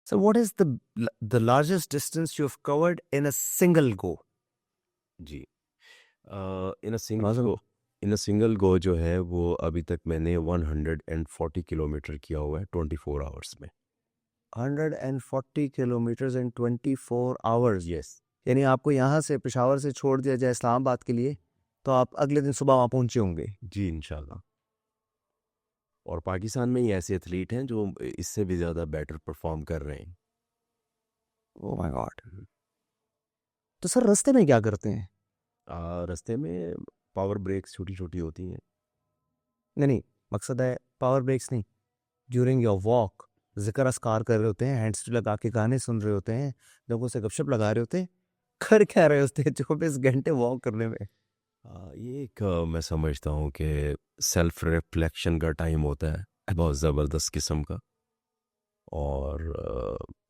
So what is the largest distance you have covered in a single go? जी in a single Awesome. Go in a single go जो है वो अभी तक मैंने 140 kilometre किया हुआ है 24 आवर्स में 140 किलोमीटर इन 24 आवर्स। यस यानी आपको यहाँ से पेशावर से छोड़ दिया जाए इस्लामाबाद के लिए तो आप अगले दिन सुबह वहाँ पहुँचे होंगे। जी इंशाल्लाह। और पाकिस्तान में ही ऐसे एथलीट हैं जो इससे भी ज़्यादा बेटर परफॉर्म कर रहे हैं। Oh my God. तो सर रास्ते में क्या करते हैं? रास्ते में पावर ब्रेक्स छोटी छोटी होती हैं। नहीं नहीं, मकसद है पावर ब्रेक्स नहीं, ड्यूरिंग योर वॉक जिक्र अस्कार कर रहे होते हैं, हैंड्स फ्री लगा के गाने सुन रहे होते हैं, लोगों से गपशप लगा रहे होते हैं, कर क्या रहे होते हैं 24 घंटे वॉक करने में? ये एक मैं समझता हूँ कि सेल्फ रिफ्लेक्शन का टाइम होता है बहुत ज़बरदस्त किस्म का। और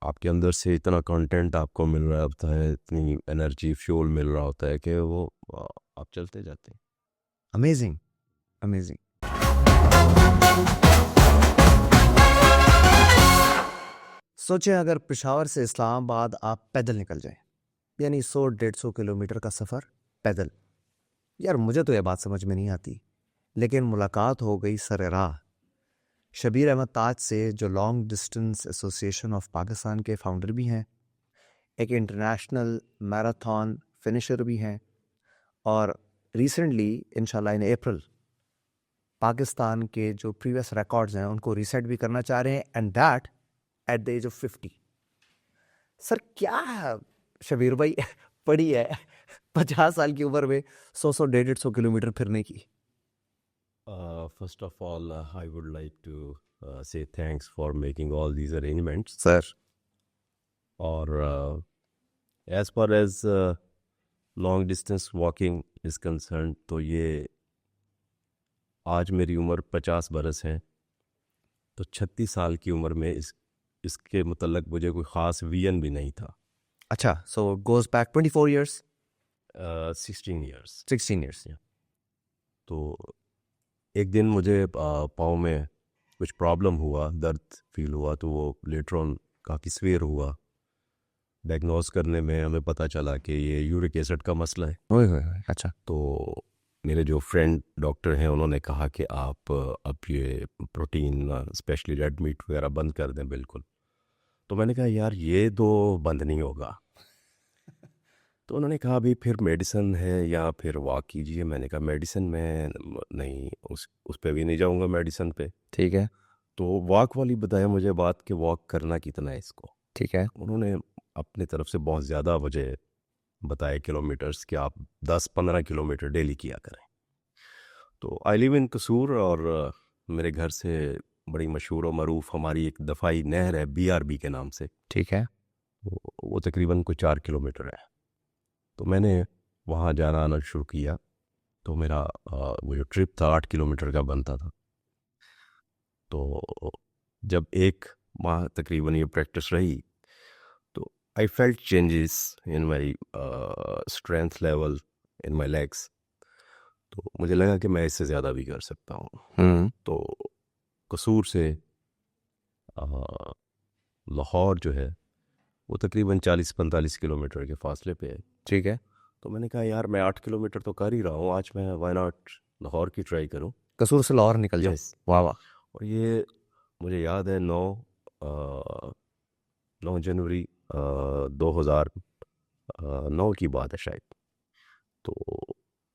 आपके अंदर से इतना कंटेंट आपको मिल रहा होता है, इतनी एनर्जी फ्यूल मिल रहा होता है कि वो आप चलते जाते हैं। Amazing amazing. सोचें अगर पेशावर से इस्लामाबाद आप पैदल निकल जाएं, यानी 100-150 किलोमीटर का सफ़र पैदल। यार मुझे तो यह बात समझ में नहीं आती, लेकिन मुलाकात हो गई सर राह शबीर अहमद ताज से, जो long distance association of Pakistan के फाउंडर भी हैं, एक इंटरनेशनल मैराथन फिनिशर भी हैं, और रिसेंटली इंशाल्लाह इन अप्रैल पाकिस्तान के जो प्रीवियस रिकॉर्ड्स हैं उनको रीसेट भी करना चाह रहे हैं, and that at the age of 50। Sir क्या शबीर भाई पड़ी है 50 साल की उम्र में 100-150 किलोमीटर फिरने की? First of all I would like to say thanks for making all these arrangements. Sir और as far as long distance walking is concern, तो ये आज मेरी उम्र 50 बरस है, तो 36 साल की उम्र में इसके मुतल्लक मुझे कोई ख़ास विजन भी नहीं था। अच्छा, so goes back 24 years, 16 years. 16 years. तो एक दिन मुझे पाँव में कुछ प्रॉब्लम हुआ, दर्द फील हुआ, तो वो लेटर ऑन काफ़ी स्वेयर हुआ। डायग्नोज करने में हमें पता चला कि ये यूरिक एसिड का मसला है। ओए होए, अच्छा। तो मेरे जो फ्रेंड डॉक्टर हैं उन्होंने कहा कि आप अब ये प्रोटीन स्पेशली रेड मीट वगैरह बंद कर दें बिल्कुल। तो मैंने कहा यार ये तो बंद नहीं होगा। तो उन्होंने कहा अभी फिर मेडिसिन है या फिर वॉक कीजिए। मैंने कहा मेडिसिन में नहीं, उस पे भी नहीं जाऊंगा मेडिसिन पे। ठीक है तो वॉक वाली बताया मुझे बात कि वॉक करना कितना है इसको। ठीक है। उन्होंने अपनी तरफ से बहुत ज़्यादा मुझे बताए किलोमीटर्स कि आप 10-15 किलोमीटर डेली किया करें। तो आई लिव इन कसूर, और मेरे घर से बड़ी मशहूर और मरूफ हमारी एक दफ़ाई नहर है BRB के नाम से। ठीक है। वो तकरीबन कोई 4 किलोमीटर है। तो मैंने वहाँ जाना आना शुरू किया। तो मेरा वो जो ट्रिप था 8 किलोमीटर का बनता था। तो जब एक माह तकरीबन ये प्रैक्टिस रही तो I felt changes in my strength level in my legs. तो मुझे लगा कि मैं इससे ज़्यादा भी कर सकता हूँ। तो कसूर से लाहौर जो है वो तकरीबन 40-45 किलोमीटर के फासले पे है। ठीक है। तो मैंने कहा यार मैं 8 किलोमीटर तो कर ही रहा हूँ, आज मैं वाई नॉट लाहौर की ट्राई करूँ। कसूर से लाहौर निकल जाओ। यस। वाह वाह। और ये मुझे याद है 9 जनवरी 2009 की बात है शायद। तो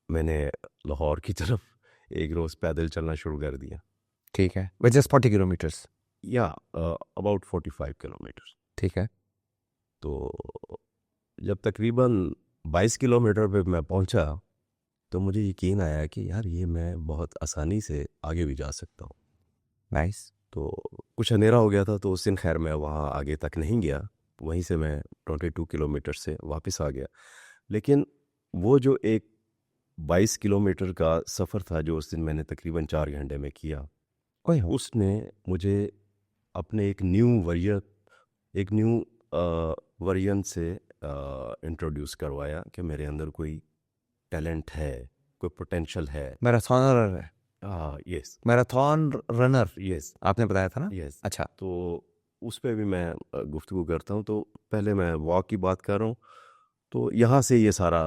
मैंने लाहौर की तरफ एक रोज़ पैदल चलना शुरू कर दिया। ठीक है, विच इज 40 किलोमीटर्स। या अबाउट 45 किलोमीटर। ठीक है। तो जब तकरीबन 22 किलोमीटर पे मैं पहुंचा तो मुझे यकीन आया कि यार ये मैं बहुत आसानी से आगे भी जा सकता हूँ। नाइस। तो कुछ अंधेरा हो गया था, तो उस दिन खैर मैं वहाँ आगे तक नहीं गया। वहीं से मैं 22 किलोमीटर से वापस आ गया। लेकिन वो जो एक 22 किलोमीटर का सफ़र था जो उस दिन मैंने तकरीबन 4 घंटे में किया, ओए हो। उसने मुझे अपने एक न्यू वर्जन से इंट्रोड्यूस करवाया कि मेरे अंदर कोई टैलेंट है, कोई पोटेंशियल है। मैराथन रनर है। यस मैराथन रनर यस आपने बताया था ना? यस। अच्छा। तो उस पे भी मैं गुफ्तगू करता हूँ। तो पहले मैं वॉक की बात कर रहा हूँ। तो यहाँ से ये सारा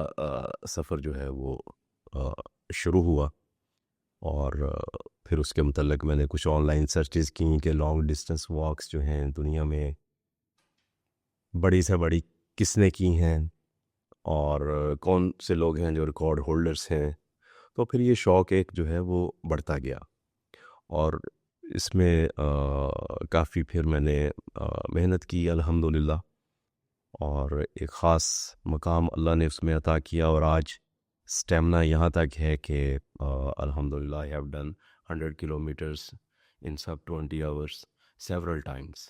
सफ़र जो है वो अ, शुरू हुआ। और फिर उसके मतलब मैंने कुछ ऑनलाइन सर्चेज़ की कि लॉन्ग डिस्टेंस वॉक्स जो हैं दुनिया में बड़ी से बड़ी किसने की हैं, और कौन से लोग हैं जो रिकॉर्ड होल्डर्स हैं। तो फिर ये शौक़ एक जो है वो बढ़ता गया, और इसमें काफ़ी फिर मैंने मेहनत की अल्हम्दुलिल्लाह, और एक ख़ास मकाम अल्लाह ने उसमें अता किया, और आज स्टेमिना यहाँ तक है कि अल्हम्दुलिल्लाह आई हैव डन 100 किलोमीटर्स इन सब 20 hours several times.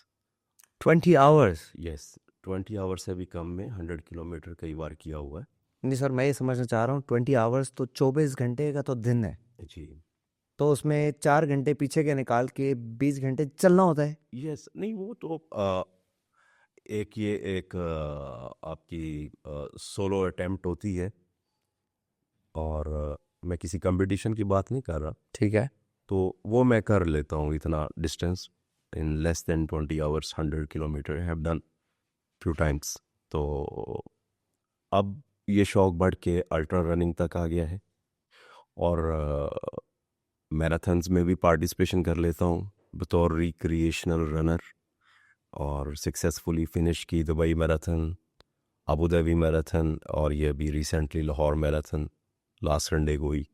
20 hours? Yes, 20 hours से भी कम में 100 किलोमीटर कई बार किया हुआ है। नहीं सर, मैं ये समझना चाह रहा हूँ 20 आवर्स तो 24 घंटे का तो दिन है, जी। तो उसमें 4 घंटे पीछे के निकाल के 20 घंटे चलना होता है। यस, नहीं वो तो एक ये एक आपकी सोलो अटेम्प्ट होती है, और मैं किसी कंपटीशन की बात नहीं कर रहा। ठीक है। तो वो मैं कर लेता हूँ इतना distance in less than 20 hours 100 kilometre have done few times. तो अब ये शौक़ बढ़ के अल्ट्रा रनिंग तक आ गया है, और मैराथन्स में भी पार्टिसिपेशन कर लेता हूँ बतौर रिक्रिएशनल रनर, और सक्सेसफुली फिनिश की Dubai marathon, Abu Dhabi marathon, और ये अभी recently Lahore marathon last Sunday को हुई।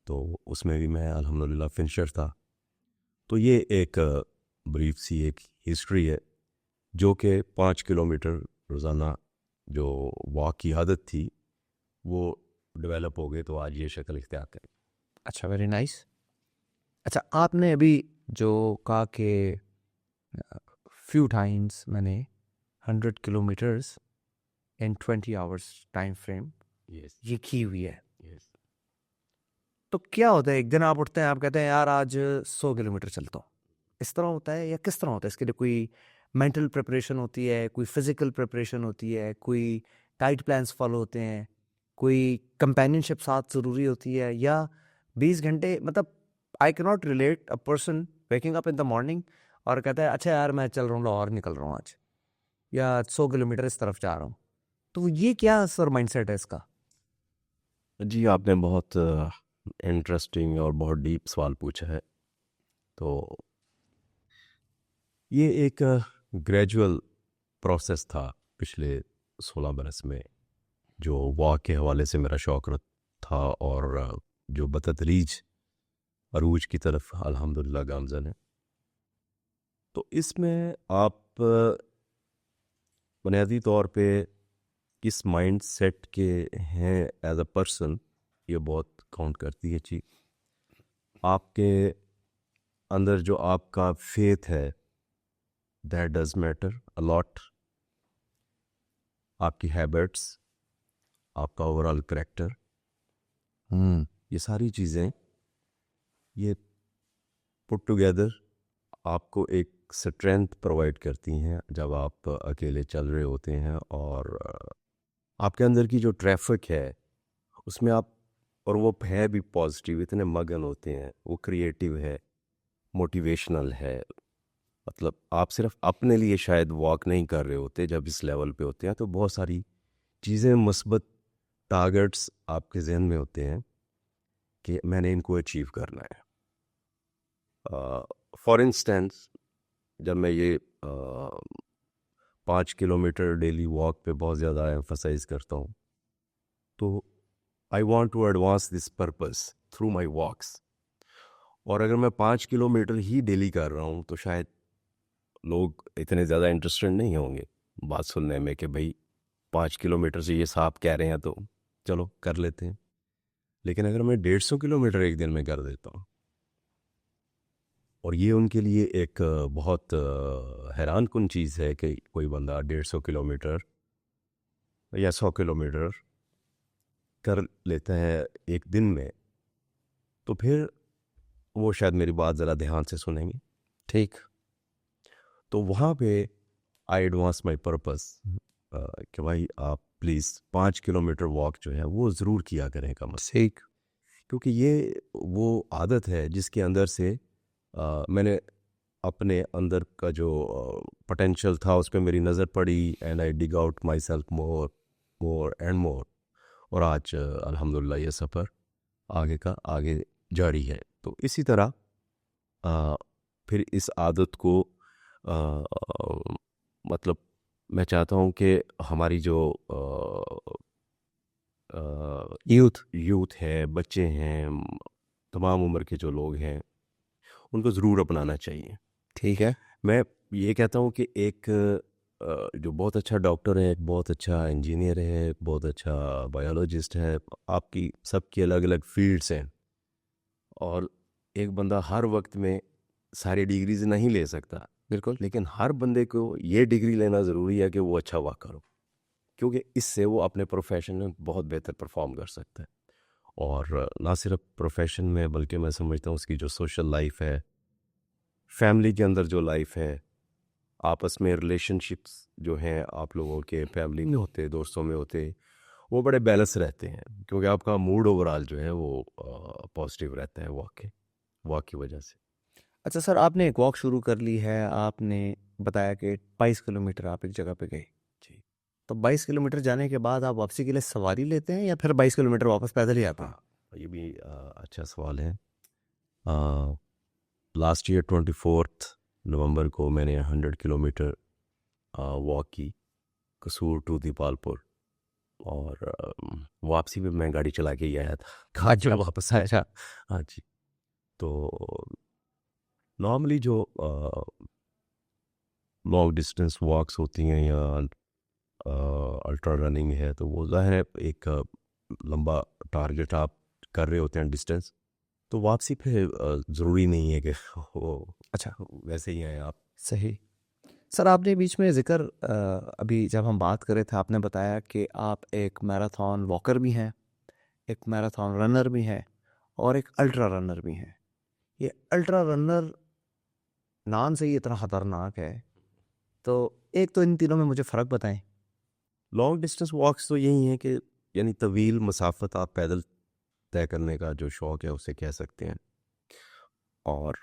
तो उसमें भी मैं अल्हम्दुलिल्लाह फिनिशर था। तो ये एक ब्रीफ सी एक हिस्ट्री है, जो कि 5 किलोमीटर रोज़ाना जो वॉक की आदत थी वो डेवलप हो गई, तो आज ये शक्ल इख्तियार करें। अच्छा, वेरी नाइस। अच्छा, आपने अभी जो कहा कि फ्यू टाइम्स मैंने 100 किलोमीटर्स इन 20 आवर्स टाइम फ्रेम यस ये की हुई है, यस। तो क्या होता है, एक दिन आप उठते हैं, आप कहते हैं यार आज 100 किलोमीटर चलता हूँ, इस तरह होता है या किस तरह होता है? इसके लिए कोई मेंटल प्रिपरेशन होती है, कोई फिजिकल प्रिपरेशन होती है, कोई टाइट प्लान्स फॉलो होते हैं, कोई कंपेनियनशिप साथ ज़रूरी होती है, या 20 घंटे मतलब I can not relate a person waking up in the morning और कहता है अच्छा यार मैं चल रहा हूँ, लाहौर निकल रहा हूँ आज, या 100 किलोमीटर इस तरफ जा रहा हूँ, तो ये क्या सर माइंडसेट है इसका? जी, आपने बहुत इंटरेस्टिंग और बहुत डीप सवाल पूछा है। तो ये एक ग्रेजुअल प्रोसेस था पिछले 16 बरस में, जो वॉक के हवाले से मेरा शौक़ था, और जो बतदरीज अरूज की तरफ अल्हम्दुलिल्लाह गामज़न है। तो इसमें आप बुनियादी तौर पे किस माइंड सेट के हैं एज अ पर्सन, ये बहुत काउंट करती है चीज़। आपके अंदर जो आपका फेथ है that does matter a lot. आपकी हैबिट्स, आपका ओवरऑल करैक्टर, ये सारी चीज़ें ये पुट टुगेदर आपको एक स्ट्रेंथ प्रोवाइड करती हैं जब आप अकेले चल रहे होते हैं, और आपके अंदर की जो ट्रैफिक है उसमें आप, और वो है भी पॉजिटिव, इतने मगन होते हैं, वो क्रिएटिव है, मोटिवेशनल है। मतलब आप सिर्फ अपने लिए शायद वॉक नहीं कर रहे होते जब इस लेवल पे होते हैं, तो बहुत सारी चीज़ें मुस्बत टारगेट्स आपके जहन में होते हैं कि मैंने इनको अचीव करना है। फॉर इंस्टेंस, जब मैं ये 5 किलोमीटर डेली वॉक पे बहुत ज़्यादा एम्फसाइज करता हूँ, तो I want to advance this purpose through my walks. और अगर मैं 5 किलोमीटर ही डेली कर रहा हूँ तो शायद लोग इतने ज़्यादा इंटरेस्टेड नहीं होंगे बात सुनने में कि भाई 5 किलोमीटर से ये साहब कह रहे हैं तो चलो कर लेते हैं। लेकिन अगर मैं 150 किलोमीटर एक दिन में कर देता हूँ, और ये उनके लिए एक बहुत हैरान कुन चीज़ है कि कोई बंदा 150 किलोमीटर या 100 किलोमीटर कर लेता है एक दिन में, तो फिर वो शायद मेरी बात ज़रा ध्यान से सुनेंगे। ठीक। तो वहाँ पे आई एडवांस माई पर्पस कि भाई आप प्लीज़ 5 किलोमीटर वॉक जो है वो ज़रूर किया करें कम से कम। ठीक। क्योंकि ये वो आदत है जिसके अंदर से मैंने अपने अंदर का जो पोटेंशियल था उस पर मेरी नज़र पड़ी and I dig out my self more more and more. और आज अल्हम्दुलिल्लाह ये सफ़र आगे का आगे जारी है। तो इसी तरह अ, फिर इस आदत को मतलब मैं चाहता हूँ कि हमारी जो यूथ। यूथ है, बच्चे हैं, तमाम उम्र के जो लोग हैं, उनको ज़रूर अपनाना चाहिए। ठीक है। मैं ये कहता हूँ कि एक जो बहुत अच्छा डॉक्टर है, एक बहुत अच्छा इंजीनियर है, एक बहुत अच्छा बायोलॉजिस्ट है, आपकी सबकी अलग अलग फील्ड्स हैं और एक बंदा हर वक्त में सारी डिग्रीज नहीं ले सकता, बिल्कुल। लेकिन हर बंदे को ये डिग्री लेना ज़रूरी है कि वो अच्छा वर्कर हो, क्योंकि इससे वो अपने प्रोफेशन में बहुत बेहतर परफॉर्म कर सकता है। और ना सिर्फ प्रोफेशन में बल्कि मैं समझता हूँ उसकी जो सोशल लाइफ है, फैमिली के अंदर जो लाइफ है, आपस में रिलेशनशिप्स जो हैं आप लोगों के फैमिली में होते, दोस्तों में होते, वो बड़े बैलेंस रहते हैं, क्योंकि आपका मूड ओवरऑल जो है वो पॉजिटिव रहता है वॉक की वजह से। अच्छा सर, आपने एक वॉक शुरू कर ली है, आपने बताया कि 22 किलोमीटर आप एक जगह पे गए। जी। तो 22 किलोमीटर जाने के बाद आप वापसी के लिए सवारी लेते हैं या फिर 22 किलोमीटर वापस पैदल ही आते हैं? हाँ, ये भी अच्छा सवाल है। लास्ट ईयर 24 नवंबर को मैंने 100 किलोमीटर वॉक की, कसूर टू दीपालपुर। और वापसी में मैं गाड़ी चला के ही आया था। आज मैं वापस आया। हाँ जी। तो नॉर्मली जो लॉन्ग डिस्टेंस वॉक्स होती हैं या अल्ट्रा रनिंग है, तो वो ज़ाहिर है एक लंबा टारगेट आप कर रहे होते हैं डिस्टेंस, तो वापसी पे ज़रूरी नहीं है कि वो अच्छा। वैसे ही आए आप। सही। सर, आपने बीच में ज़िक्र अभी जब हम बात कर रहे थे, आपने बताया कि आप एक मैराथन वॉकर भी हैं, एक मैराथन रनर भी हैं और एक अल्ट्रा रनर भी हैं। ये अल्ट्रा रनर नाम से ही इतना ख़तरनाक है, तो एक तो इन तीनों में मुझे फ़र्क बताएं। लॉन्ग डिस्टेंस वॉक्स तो यही है कि यानी तवील मसाफत आप पैदल तय करने का जो शौक़ है उसे कह सकते हैं। और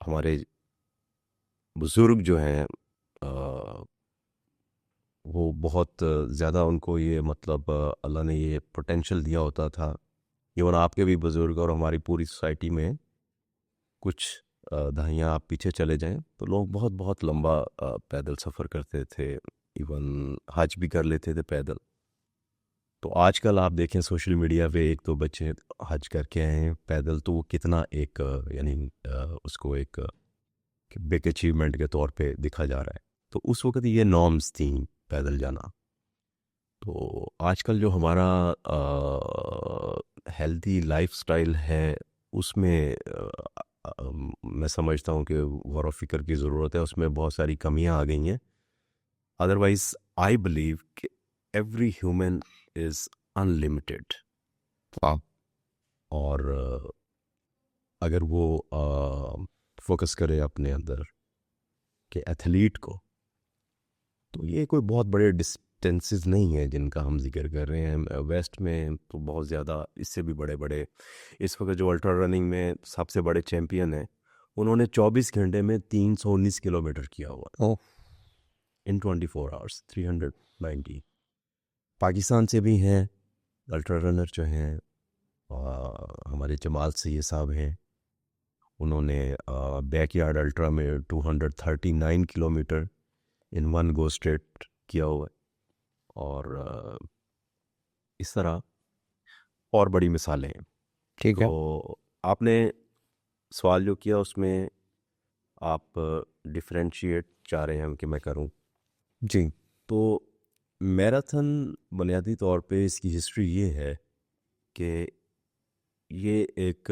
हमारे बुज़ुर्ग जो हैं वो बहुत ज़्यादा उनको ये मतलब अल्लाह ने ये पोटेंशियल दिया होता था। इवन आपके भी बुज़ुर्ग और हमारी पूरी सोसाइटी में कुछ दहाइयाँ आप पीछे चले जाएं तो लोग बहुत बहुत लंबा पैदल सफ़र करते थे, इवन हज भी कर लेते थे पैदल। तो आजकल आप देखें सोशल मीडिया पे एक तो बच्चे हज करके आए हैं पैदल, तो वो कितना एक यानी उसको एक बिग अचीवमेंट के तौर पे दिखा जा रहा है। तो उस वक्त ये नॉर्म्स थी पैदल जाना। तो आजकल जो हमारा हेल्दी लाइफस्टाइल है उसमें मैं समझता हूँ कि गौर व फिक्र की ज़रूरत है, उसमें बहुत सारी कमियां आ गई हैं। अदरवाइज आई बिलीव कि एवरी ह्यूमन इज़ अनलिमिटेड। हाँ। और अगर वो फोकस करे अपने अंदर के एथलीट को, तो ये कोई बहुत बड़े डिस्टेंसेस नहीं है जिनका हम जिक्र कर रहे हैं। वेस्ट में तो बहुत ज़्यादा इससे भी बड़े बड़े, इस वक्त जो अल्ट्रा रनिंग में सबसे बड़े चैम्पियन हैं, उन्होंने 24 घंटे में 319 किलोमीटर किया हुआ ओह। इन 24 आवर्स 390। पाकिस्तान से भी हैं अल्ट्रा रनर जो हैं, हमारे जमाल सैयद साहब हैं, उन्होंने बैकयार्ड अल्ट्रा में 239 kilometre in one go straight किया हुआ है। और इस तरह और बड़ी मिसालें हैं। ठीक है। तो आपने सवाल जो किया उसमें आप डिफरेंशिएट चाह रहे हैं कि मैं करूं, जी। तो मैराथन बुनियादी तौर पे इसकी हिस्ट्री ये है कि ये एक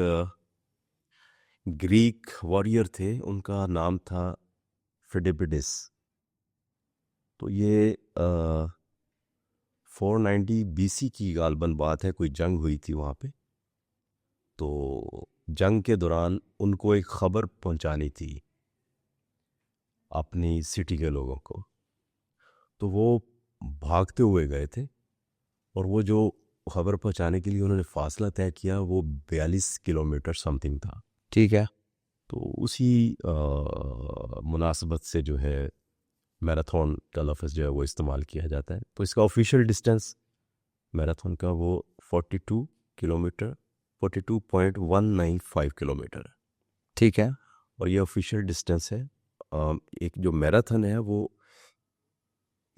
ग्रीक वॉरियर थे, उनका नाम था फिडिपिडिस। तो ये 490 बीसी की गालबन बात है, कोई जंग हुई थी वहाँ पे। तो जंग के दौरान उनको एक ख़बर पहुंचानी थी अपनी सिटी के लोगों को, तो वो भागते हुए गए थे। और वो जो ख़बर पहुंचाने के लिए उन्होंने फासला तय किया वो 42 किलोमीटर समथिंग था। ठीक है। तो उसी मुनासबत से जो है मैराथन का लफ्ज़ जो है वो इस्तेमाल किया जाता है। तो इसका ऑफिशियल डिस्टेंस मैराथन का वो 42 किलोमीटर 42.195 किलोमीटर है। ठीक है। और ये ऑफिशियल डिस्टेंस है। एक जो मैराथन है वो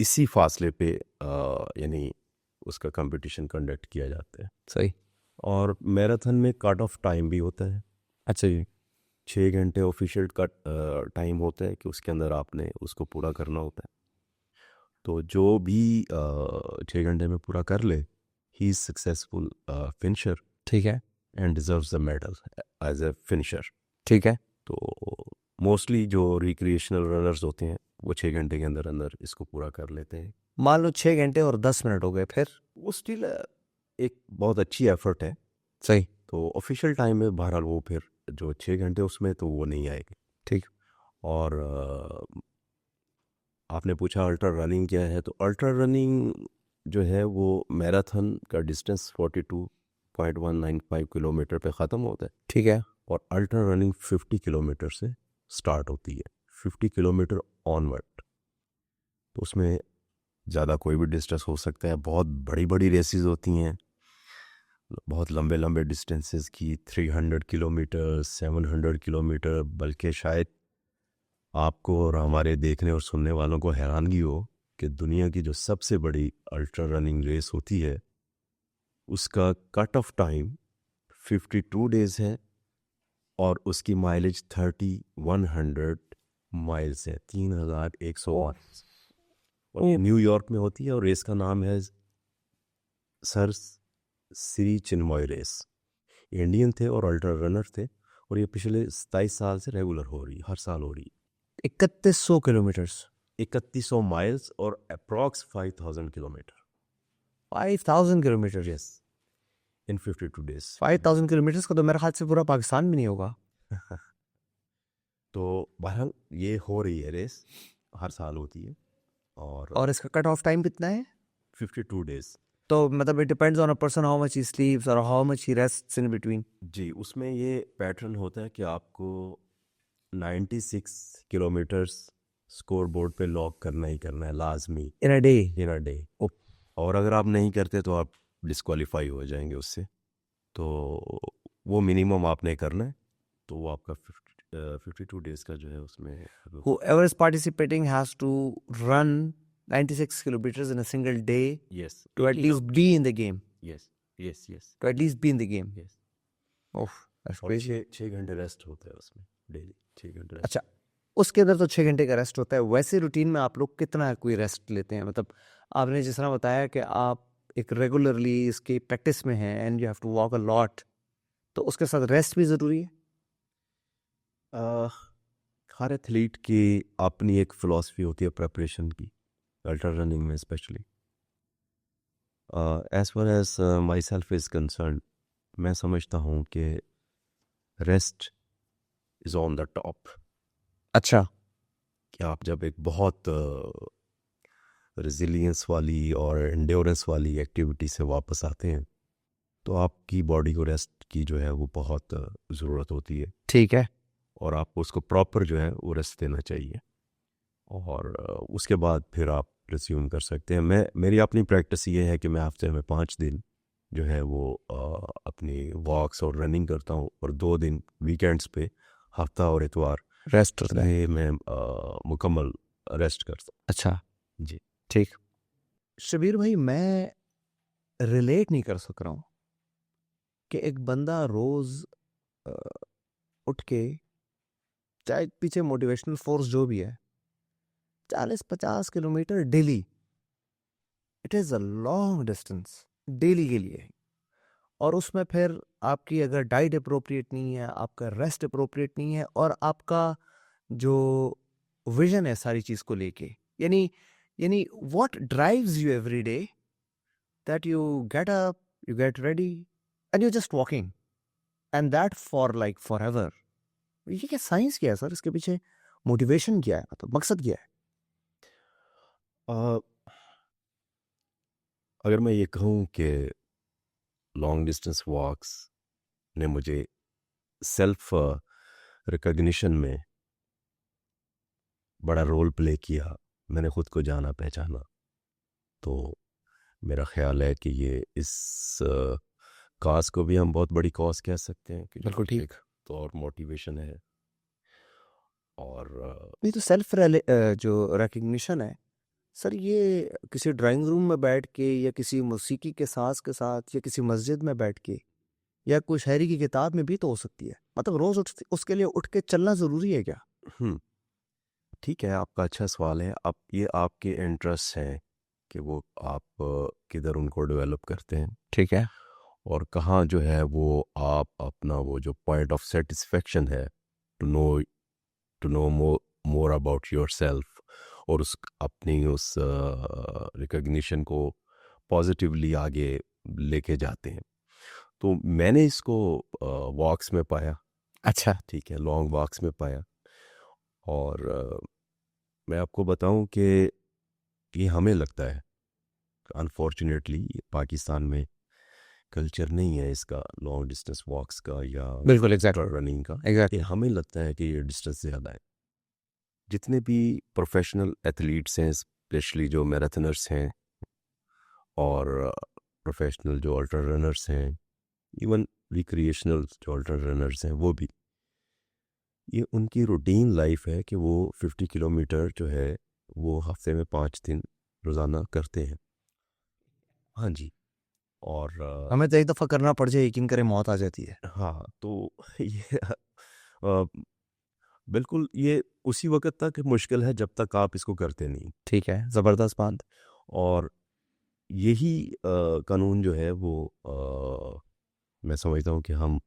इसी फासले पे यानी उसका कंपटीशन कंडक्ट किया जाता है। सही। और मैराथन में कट ऑफ टाइम भी होता है। अच्छा जी। 6 घंटे ऑफिशियल कट टाइम होता है कि उसके अंदर आपने उसको पूरा करना होता है। तो जो भी 6 घंटे में पूरा कर ले, ही इज़ सक्सेसफुल फिनिशर ठीक है। And deserves the medal as a finisher. ठीक है। तो मोस्टली जो रिक्रिएशनल रनर्स होते हैं वो 6 घंटे के अंदर अंदर इसको पूरा कर लेते हैं। मान लो 6 घंटे और 10 मिनट हो गए, फिर? वो स्टिल एक बहुत अच्छी एफर्ट है। सही। तो ऑफिशियल टाइम में बहरहाल वो फिर जो 6 घंटे उसमें तो वो नहीं आएगी। ठीक। और आपने पूछा अल्ट्रा रनिंग क्या है, तो अल्ट्रा रनिंग जो है वो मैराथन का डिस्टेंस 42.195 किलोमीटर पे ख़त्म होता है। ठीक है। और अल्ट्रा रनिंग 50 किलोमीटर से स्टार्ट होती है, 50 किलोमीटर ऑनवर्ड। तो उसमें ज़्यादा कोई भी डिस्टेंस हो सकता है। बहुत बड़ी बड़ी रेसेस होती हैं, बहुत लंबे लंबे डिस्टेंसेस की, 300 किलोमीटर, 700 किलोमीटर। बल्कि शायद आपको और हमारे देखने और सुनने वालों को हैरानगी हो कि दुनिया की जो सबसे बड़ी अल्ट्रा रनिंग रेस होती है उसका कट ऑफ टाइम 52 डेज है और उसकी माइलेज 3100 माइल्स है, 3100 माइल्स। और न्यूयॉर्क में होती है और रेस का नाम है सर श्री चिन्मय रेस। इंडियन थे और अल्ट्रा रनर थे और ये पिछले 27 साल से रेगुलर हो रही है, हर साल हो रही है। 3100 किलोमीटर्स, 3100 माइल्स और अप्रॉक्स 5000 किलोमीटर। 5000 किलोमीटर। यस, इन 52 डेज। 5000 किलोमीटर्स का तो मेरे ख्याल से पूरा पाकिस्तान भी नहीं होगा। तो बहरहाल ये हो रही है रेस, हर साल होती है। और इसका कट ऑफ टाइम कितना है? 52 डेज। तो मतलब it depends on a person how much he sleeps और how much he rests in between. जी, उसमें ये पैटर्न होता है कि आपको 96 किलोमीटर्स स्कोर बोर्ड पे लॉक करना ही करना है, लाजमी, इन a day. In a day. और अगर आप नहीं करते तो आप डिस्क्वालीफाई हो जाएंगे उससे। तो वो मिनिमम आपने करना है। तो वो आपका 52 डेज का जो है उसमें Whoever is participating has to run 96 kilometers in a single day yes to at least be in the game. Yes yes yes To at least be in the game. Yes. Oof, that's और crazy. 6 घंटे rest होता है उसमें daily, 6 घंटे rest. अच्छा, उसके अंदर तो 6 घंटे का रेस्ट होता है। वैसे रूटीन में आप लोग कितना कोई रेस्ट लेते हैं? मतलब आपने जिस तरह बताया कि आप एक रेगुलरली इसकी प्रैक्टिस में हैं and you have to walk a lot, तो उसके साथ रेस्ट भी ज़रूरी है? हर एथलीट की अपनी एक फ़िलॉसफी होती है प्रेपरेशन की, अल्ट्रा रनिंग में specially. As far as myself is concern, मैं समझता हूँ कि rest is on the top. अच्छा। कि आप जब एक बहुत रेजिलियंस वाली और एंड्योरेंस वाली एक्टिविटी से वापस आते हैं तो आपकी बॉडी को रेस्ट की जो है वो बहुत ज़रूरत होती है। ठीक है। और आपको उसको प्रॉपर जो है वो रेस्ट देना चाहिए। और उसके बाद फिर आप रिज्यूम कर सकते हैं। मेरी अपनी प्रैक्टिस ये है कि मैं हफ्ते में 5 दिन जो है वो अपनी वॉक्स और रनिंग करता हूँ और 2 दिन वीकेंड्स पे, हफ्ता और इतवार, रेस्ट होता है। उसमें मैं मुकम्मल रेस्ट करता हूँ। अच्छा, जी। ठीक। शबीर भाई, मैं रिलेट नहीं कर सक रहा हूँ कि एक बंदा रोज़ उठ के, चाहे पीछे मोटिवेशनल फोर्स जो भी है, 40-50 kilometre daily, it is a long distance daily के लिए। और उसमें फिर आपकी अगर डाइट अप्रोप्रिएट नहीं है, आपका रेस्ट अप्रोप्रिएट नहीं है, और आपका जो विजन है सारी चीज़ को लेके, यानी यानी what drives you every day, that you get up, you get ready and you just walking, and that for like for ever. ये क्या साइंस क्या है सर? इसके पीछे मोटिवेशन क्या है? मतलब मकसद क्या है? अ, अगर मैं ये कहूँ कि लॉन्ग डिस्टेंस वॉक्स ने मुझे सेल्फ रिकग्निशन में बड़ा रोल प्ले किया, मैंने खुद को जाना पहचाना। तो मेरा ख्याल है कि ये इस कॉज को भी हम बहुत बड़ी कॉज कह सकते हैं कि बिल्कुल ठीक। एक तो और मोटिवेशन है। और नहीं तो सेल्फ जो रिकग्निशन है सर, ये किसी ड्राइंग रूम में बैठ के या किसी मौसीकी के साज के साथ या किसी मस्जिद में बैठ के या कोई शायरी की किताब में भी तो हो सकती है। मतलब रोज उसके लिए उठ के चलना जरूरी है क्या? हम्म, ठीक है, आपका अच्छा सवाल है। आप ये आपके इंटरेस्ट हैं कि वो आप किधर उनको डेवलप करते हैं ठीक है। और कहाँ जो है वो आप अपना वो जो पॉइंट ऑफ सेटिस्फेक्शन है to know more about yourself और उस अपनी उस रिकग्निशन को पॉजिटिवली आगे लेके जाते हैं। तो मैंने इसको वॉक्स में पाया, अच्छा। ठीक है, लॉन्ग वॉक्स में पाया। और मैं आपको बताऊं कि ये हमें लगता है अनफॉर्चुनेटली पाकिस्तान में कल्चर नहीं है इसका, लॉन्ग डिस्टेंस वॉक्स का या बिल्कुल एग्जैक्टली रनिंग का। ये एग्जैक्टली। हमें लगता है कि ये डिस्टेंस ज़्यादा है। जितने भी प्रोफेशनल एथलीट्स हैं, स्पेशली जो मैराथनर्स हैं और प्रोफेशनल जो अल्ट्रा रनर्स हैं, इवन रिक्रिएशनल जो अल्ट्रा रनर्स हैं, वो भी ये उनकी रूटीन लाइफ है कि वो 50 किलोमीटर जो है वो हफ्ते में 5 दिन रोज़ाना करते हैं। हाँ जी। और हमें तो एक दफा करना पड़ जाए, यकीन करें मौत आ जाती है। हाँ, तो ये अ, बिल्कुल ये उसी वक़्त तक मुश्किल है जब तक आप इसको करते नहीं। ठीक है, जबरदस्त बात। और यही कानून जो है वो मैं समझता हूँ कि हम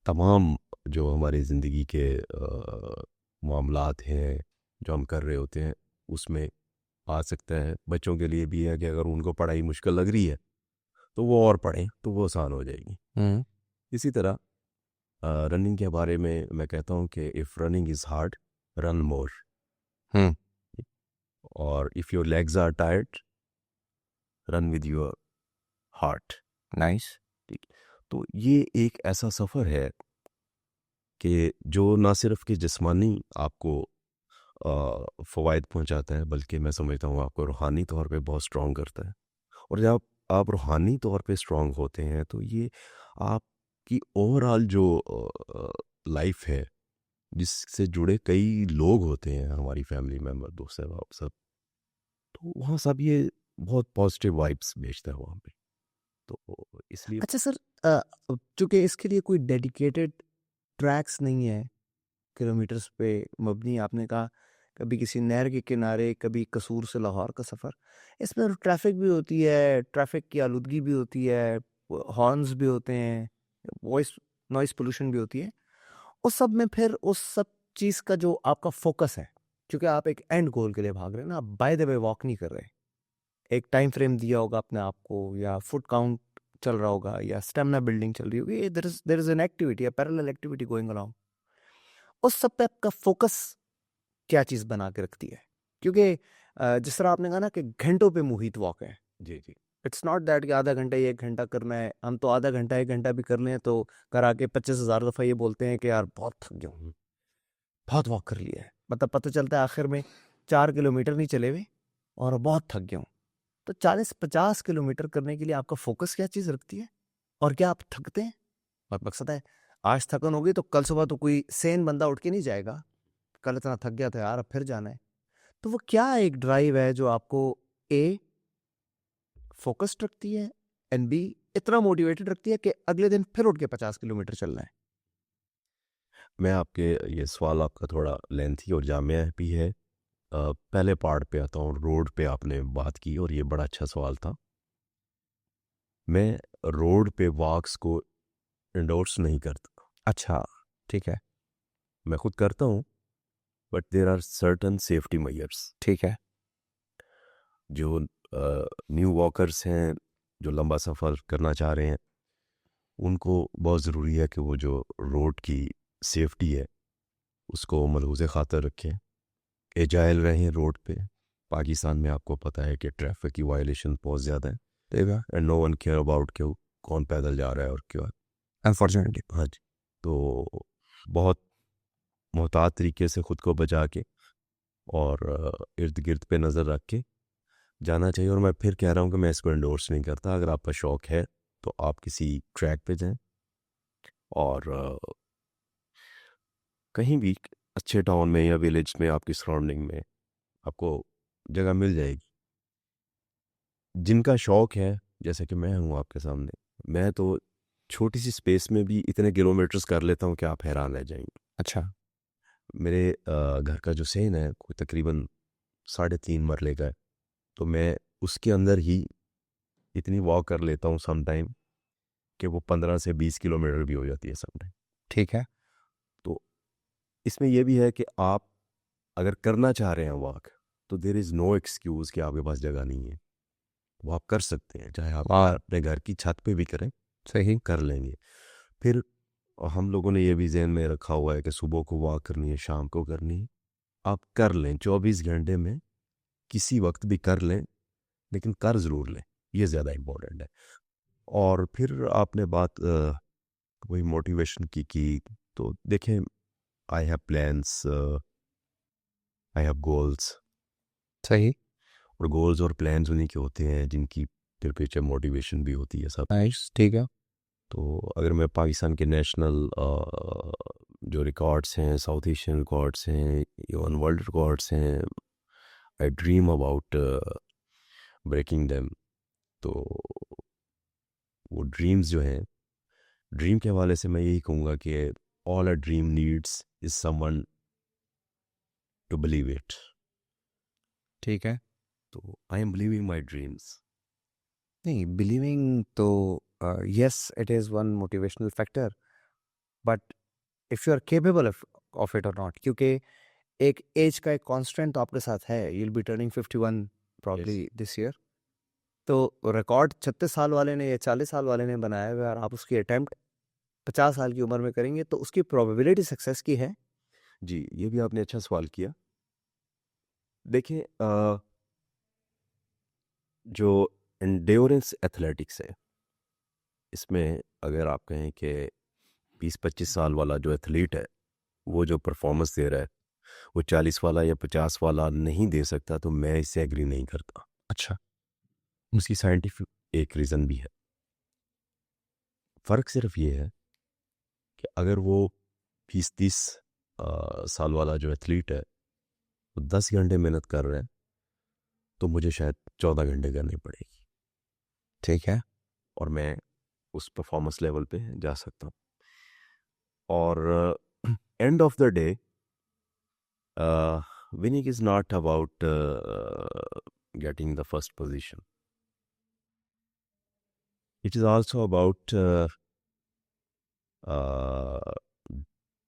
तमाम जो हमारी ज़िंदगी के मामलात हैं, जो हम कर रहे होते हैं, उसमें आ सकता है। बच्चों के लिए भी है कि अगर उनको पढ़ाई मुश्किल लग रही है, तो वो और पढ़ें, तो वो आसान हो जाएगी। हम्म। इसी तरह रनिंग के बारे में मैं कहता हूँ कि if running is hard, run more. Hmm. और if your legs are tired, run with your heart. Nice. ठीक। तो ये एक ऐसा सफ़र है कि जो ना सिर्फ कि जिस्मानी आपको फ़वाइद पहुंचाता है, बल्कि मैं समझता हूँ आपको रूहानी तौर पे बहुत स्ट्रॉन्ग करता है। और जब आप रूहानी तौर पे स्ट्रॉन्ग होते हैं तो ये आपकी ओवरऑल जो लाइफ है, जिससे जुड़े कई लोग होते हैं, हमारी फैमिली मेम्बर, दोस्त अहबाब सब, तो वहाँ सब ये बहुत पॉजिटिव वाइब्स भेजता है वहाँ पे। तो इसलिए अच्छा सर, चूंकि इसके लिए कोई डेडिकेटेड ट्रैक्स नहीं है, किलोमीटर्स पे मबनी, आपने कहा कभी किसी नहर के किनारे, कभी कसूर से लाहौर का सफ़र, इसमें तो ट्रैफिक भी होती है, ट्रैफिक की आलूदगी भी होती है, हॉर्न्स भी होते हैं, वॉइस नॉइस पोल्यूशन भी होती है। उस सब में फिर उस सब चीज़ का जो आपका फोकस है, क्योंकि आप एक एंड गोल के लिए भाग रहे हैं ना, आप बाय द वे वॉक नहीं कर रहे। एक टाइम फ्रेम दिया होगा अपने आप को, या फुट काउंट चल रहा होगा, या स्टेमिना बिल्डिंग चल रही होगी, there is an activity, parallel activity going around. उस सब पे आपका फोकस क्या चीज़ बना के रखती है? क्योंकि जिस तरह आपने कहा ना कि घंटों पे मुहित वॉक है, जी जी। इट्स नॉट दैट कि आधा घंटा या 1 घंटा करना है। हम तो आधा घंटा 1 घंटा भी कर लें तो करा के 25,000 दफ़ा ये बोलते हैं कि यार बहुत थक गया हूँ, बहुत वॉक कर लिया है। मतलब पता चलता है आखिर में 4 किलोमीटर नहीं चले हुए और बहुत थक गया हूँ। तो 40-50 किलोमीटर करने के लिए आपका फोकस क्या चीज़ रखती है? और क्या आप थकते हैं? और मकसद है, आज थकन होगी तो कल सुबह तो कोई सेन बंदा उठ के नहीं जाएगा, कल इतना थक गया था यार अब फिर जाना है। तो वो क्या एक ड्राइव है जो आपको ए फोकस्ड रखती है, एंड बी इतना मोटिवेटेड रखती है कि अगले दिन फिर उठ के 50 किलोमीटर चलना है? मैं आपके ये सवाल आपका थोड़ा लेंथी और जामिया भी है। पहले पार्ट पे आता हूँ, रोड पे आपने बात की और ये बड़ा अच्छा सवाल था। मैं रोड पे वॉक्स को इंडोर्स नहीं करता। अच्छा, ठीक है। मैं खुद करता हूँ, but there are certain safety measures. ठीक है। जो न्यू वॉकर्स हैं, जो लंबा सफ़र करना चाह रहे हैं, उनको बहुत ज़रूरी है कि वो जो रोड की सेफ्टी है उसको मलहूज़ ख़ातर रखें, एजाइल रहें रोड पे। पाकिस्तान में आपको पता है कि ट्रैफिक की वायलेशन बहुत ज़्यादा है, देगा and no one care about कि कौन पैदल जा रहा है और क्यों। अनफॉर्चुनेटली। हाँ जी। तो बहुत मोहतात तरीके से ख़ुद को बचा के और इर्द गिर्द पे नज़र रख के जाना चाहिए। और मैं फिर कह रहा हूँ कि मैं इसको एंडोर्स नहीं करता। अगर आपका शौक़ है तो आप किसी ट्रैक पे जाएं और कहीं भी अच्छे टाउन में या विलेज में आपकी सराउंडिंग में आपको जगह मिल जाएगी। जिनका शौक़ है जैसे कि मैं हूँ आपके सामने, मैं तो छोटी सी स्पेस में भी इतने किलोमीटर्स कर लेता हूँ कि आप हैरान रह जाएंगे। अच्छा। मेरे घर का जो सेन है कोई तकरीबन 3.5 मरले का है, तो मैं उसके अंदर ही इतनी वॉक कर लेता हूँ सम टाइम कि वो 15 से 20 किलोमीटर भी हो जाती है सम टाइम। ठीक है। तो इसमें यह भी है कि आप अगर करना चाह रहे हैं वॉक तो देयर इज़ नो एक्सक्यूज़ कि आपके पास जगह नहीं है। वो आप कर सकते हैं, चाहे आप वाह। अपने घर की छत पे भी करें, सही। कर लेंगे। फिर हम लोगों ने ये भी ज़हन में रखा हुआ है कि सुबह को वॉक करनी है, शाम को करनी है। आप कर लें 24 घंटे में किसी वक्त भी कर लें, लेकिन कर ज़रूर लें, ये ज़्यादा इम्पोर्टेंट है। और फिर आपने बात वही मोटिवेशन की तो देखें, I have plans, I have goals. सही। और गोल्स और प्लान्स उन्हीं के होते हैं जिनकी फिर पीछे मोटिवेशन भी होती है सब। नाइस। ठीक है। तो अगर मैं पाकिस्तान के नेशनल जो रिकॉर्ड्स हैं, साउथ एशियन रिकॉर्ड्स हैं, इवन वर्ल्ड रिकॉर्ड्स हैं, I dream about breaking them. तो वो ड्रीम्स जो हैं, ड्रीम के हवाले से मैं यही कहूँगा कि all a dream needs is someone to believe it. ठीक है। तो I am believing my dreams. नहीं, बिलीविंग तो yes it is one motivational factor, but if you are capable of it और नॉट, क्योंकि एक एज का एक कांस्टेंट तो आपके साथ है। You will be turning 51 probably this year. तो रिकॉर्ड 36 साल वाले ने या 40 साल वाले ने बनाया हुआ है और आप उसकी अटेम्प्ट 50 साल की उम्र में करेंगे तो उसकी प्रोबेबिलिटी सक्सेस की है। जी, ये भी आपने अच्छा सवाल किया। देखिए जो एंड्योरेंस एथलेटिक्स है, इसमें अगर आप कहें कि 20-25 साल वाला जो एथलीट है, वो जो परफॉर्मेंस दे रहा है, वो 40 वाला या 50 वाला नहीं दे सकता, तो मैं इससे एग्री नहीं करता। अच्छा। उसकी साइंटिफिक एक रीज़न भी है। फ़र्क सिर्फ ये है कि अगर वो 20-30 साल वाला जो एथलीट है, वो 10 घंटे मेहनत कर रहा है, तो मुझे शायद 14 घंटे करनी पड़ेगी ठीक है। और मैं उस परफॉर्मेंस लेवल पे जा सकता हूँ। और end of the day winning is not about getting the first position. It is also about uh,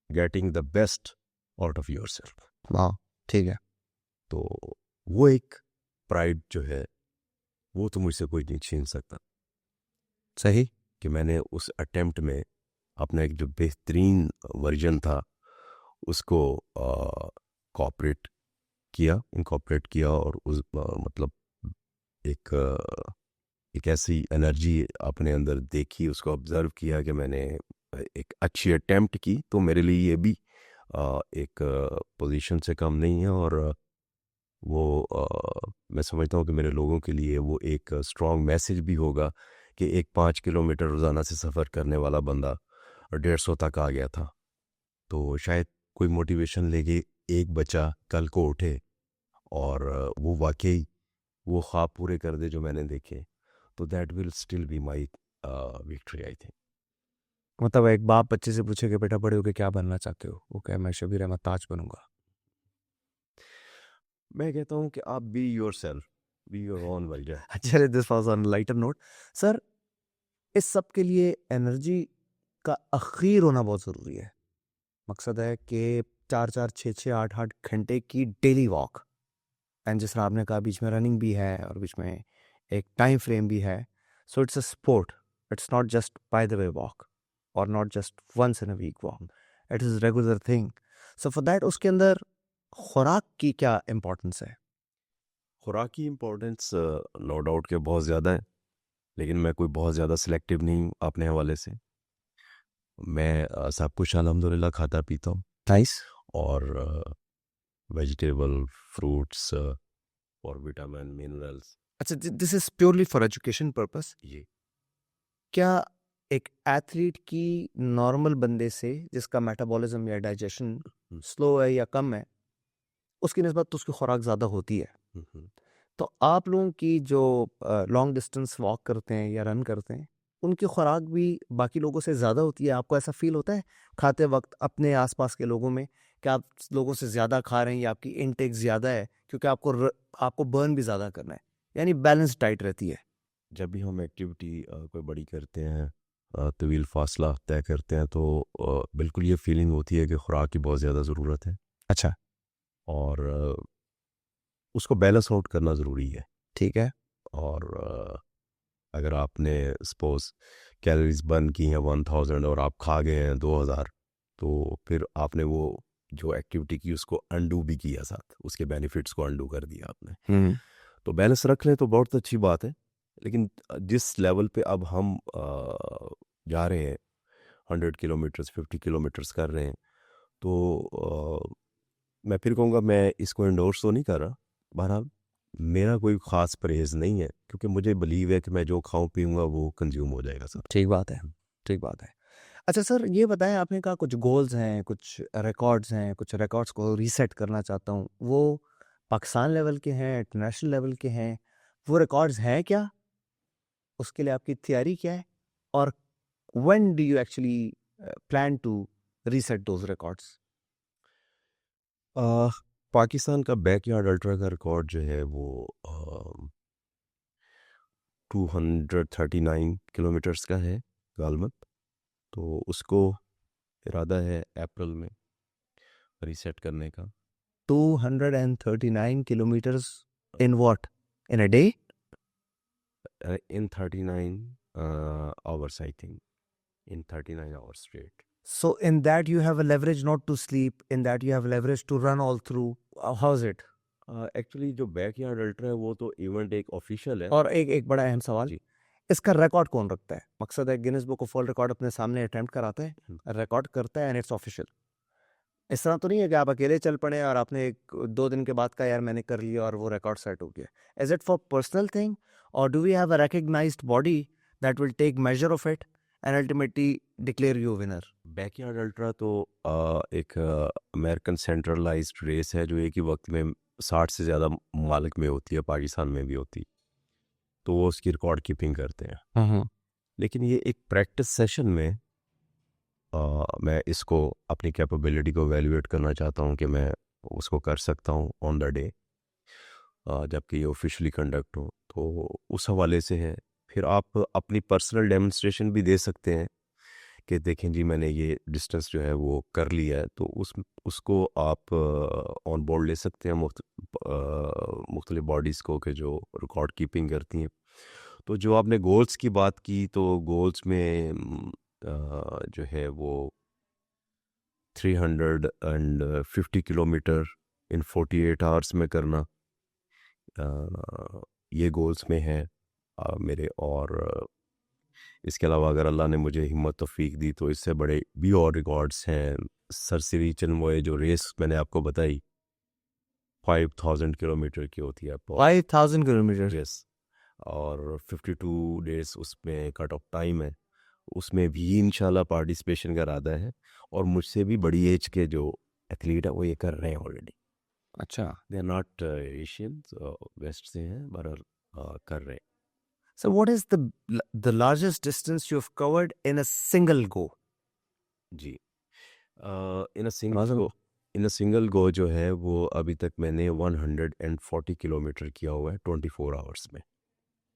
getting the best out of yourself. वाह। ठीक है। तो वो एक प्राइड जो है, वो तो मुझसे कोई नहीं छीन सकता सही। कि मैंने उस अटेम्प्ट में अपना एक जो बेहतरीन वर्जन था उसको इनकॉर्पोरेट किया और उस मतलब एक ऐसी एनर्जी अपने अंदर देखी, उसको ऑब्ज़र्व किया कि मैंने एक अच्छी अटेम्प्ट की, तो मेरे लिए ये भी एक पोजीशन से कम नहीं है। और वो मैं समझता हूँ कि मेरे लोगों के लिए वो एक स्ट्रॉन्ग मैसेज भी होगा कि एक 5 किलोमीटर रोज़ाना से सफ़र करने वाला बंदा 150 तक आ गया था। तो शायद कोई मोटिवेशन लेके एक बच्चा कल को उठे और वो वाकई वो ख्वाब पूरे कर दे जो मैंने देखे, तो that will still be my victory I think. मतलब एक बाप बच्चे से पूछे कि बेटा बड़े होके क्या बनना चाहते हो, वो कहे मैं शबीर अहमद ताज बनूंगा। मैं कहता हूँ कि आप be yourself, be your own version. चलिए, this was on lighter note. Sir, इस सब के लिए एनर्जी का अखीर होना बहुत ज़रूरी है। मकसद है कि 4-4, 6-6, 8-8 घंटे की डेली वॉक, एंड जिस तरह आपने कहा बीच में रनिंग भी है और बीच में एक टाइम फ्रेम भी है। So it's a sport, it's not just by the way walk और not just once in a week walk, it is regular thing. So for that उसके अंदर खुराक की क्या इम्पोर्टेंस है? खुराक की इम्पोर्टेंस नो डाउट के बहुत ज़्यादा है, लेकिन मैं कोई बहुत ज़्यादा सिलेक्टिव नहीं हूँ अपने हवाले से। मैं सब कुछ अल्हम्दुलिल्लाह खाता पीता हूँ। नाइस। और वेजिटेबल फ्रूट्स और विटामिन मिनरल्स अच्छा, this is purely for education purpose. ये क्या एक एथलीट की नॉर्मल बंदे से जिसका मेटाबॉलिज्म या डाइजेशन हम्म, स्लो है या कम है, उसकी निस्बत तो उसकी खुराक ज़्यादा होती है। हम्म। तो आप लोगों की जो लॉन्ग डिस्टेंस वॉक करते हैं या रन करते हैं, उनकी खुराक भी बाकी लोगों से ज़्यादा होती है। आपको ऐसा फील होता है खाते वक्त अपने आसपास के लोगों में कि आप लोगों से ज़्यादा खा रहे हैं या आपकी इनटेक ज़्यादा है, क्योंकि आपको बर्न भी ज़्यादा करना है, यानी बैलेंस डाइट रहती है। जब भी हम एक्टिविटी कोई बड़ी करते हैं, तवील फासला तय करते हैं, तो बिल्कुल ये फीलिंग होती है कि खुराक की बहुत ज़्यादा ज़रूरत है अच्छा। और उसको बैलेंस आउट करना ज़रूरी है। ठीक है। और अगर आपने सपोज कैलोरीज बर्न की हैं 1000 और आप खा गए हैं 2000, तो फिर आपने वो जो एक्टिविटी की उसको अंडू भी किया, साथ उसके बेनिफिट्स को अंडू कर दिया आपने। हम्म। तो बैलेंस रख लें तो बहुत अच्छी बात है। लेकिन जिस लेवल पे अब हम जा रहे हैं, 100 किलोमीटर्स 50 किलोमीटर्स कर रहे हैं, तो मैं फिर कहूँगा, मैं इसको इंडोर्स तो नहीं कर रहा। बहरहाल मेरा कोई ख़ास परहेज़ नहीं है, क्योंकि मुझे बिलीव है कि मैं जो खाऊं पीऊँगा वो कंज्यूम हो जाएगा सर। ठीक बात है। ठीक बात है। अच्छा सर, ये बताएं, आपने कहा कुछ गोल्स हैं, कुछ रिकॉर्ड्स हैं, कुछ रिकॉर्ड्स को रीसेट करना चाहता हूँ, वो पाकिस्तान लेवल के हैं, इंटरनेशनल लेवल के हैं, वो रिकॉर्ड्स हैं क्या? उसके लिए आपकी तैयारी क्या है? और when do you actually plan to reset those records? Pakistan का बैकयार्ड अल्ट्रा का रिकॉर्ड जो है वो 239 का है गालमत। तो उसको इरादा है अप्रैल में रीसेट करने का। 239 kilometers in what? In a day? In 39 hours I think, in 39 hours straight. So in that you have a leverage not to sleep, in that you have leverage to run all through. How's it? Actually जो backyard ultra है वो तो event एक official है। और एक एक बड़ा अहम सवाल, जी। इसका रिकॉर्ड कौन रखता है? मकसद है Guinness book of world record अपने सामने अटेम्प्ट कराता है, रिकॉर्ड करता है, एंड इट्स ऑफिशियल। इस तरह तो नहीं है कि आप अकेले चल पड़े और आपने एक 2 दिन के बाद कहा यार मैंने कर लिया और वो रिकॉर्ड सेट हो गया। Is it for personal thing, और do we have a recognized body that will take measure of it and ultimately declare you winner? Backyard ultra तो एक अमेरिकन सेंट्रलाइज्ड रेस है जो एक ही वक्त में 60 से ज़्यादा ममालिक में होती है, पाकिस्तान में भी होती। तो वो उसकी रिकॉर्ड कीपिंग करते हैं। लेकिन ये एक प्रैक्टिस सेशन में मैं इसको अपनी कैपेबिलिटी को वैल्यूएट करना चाहता हूँ कि मैं उसको कर सकता हूँ ऑन द डे, जबकि ये ऑफिशियली कंडक्ट हो, तो उस हवाले से है। फिर आप अपनी पर्सनल डेमोन्स्ट्रेशन भी दे सकते हैं कि देखें जी मैंने ये डिस्टेंस जो है वो कर लिया है, तो उसको आप ऑन बोर्ड ले सकते हैं मुख्तलिफ बॉडीज़ को कि जो रिकॉर्ड कीपिंग करती हैं। तो जो आपने गोल्स की बात की, तो गोल्स में जो है वो 350 किलोमीटर इन 48 आवर्स में करना, ये गोल्स में है मेरे। और इसके अलावा अगर अल्लाह ने मुझे हिम्मत तौफीक दी तो इससे बड़े भी और रिकॉर्ड्स हैं। सरसरी चनमोए जो रेस मैंने आपको बताई 5000 किलोमीटर की होती है, 5000 किलोमीटर? रेस, और 52 डेज उसमें कट ऑफ टाइम है। उसमें भी इंशाल्लाह पार्टिसिपेशन का इरादा है। और मुझसे भी बड़ी एज के जो एथलीट है वो ये कर रहे हैं ऑलरेडी। अच्छा। They are not Asians, west से हैं, पर कर रहे हैं। So what is the largest distance you have covered in a single go? जी। In single Awesome. Go, in single go जो है वो अभी तक मैंने 140 किलोमीटर किया हुआ है 24 आवर्स में।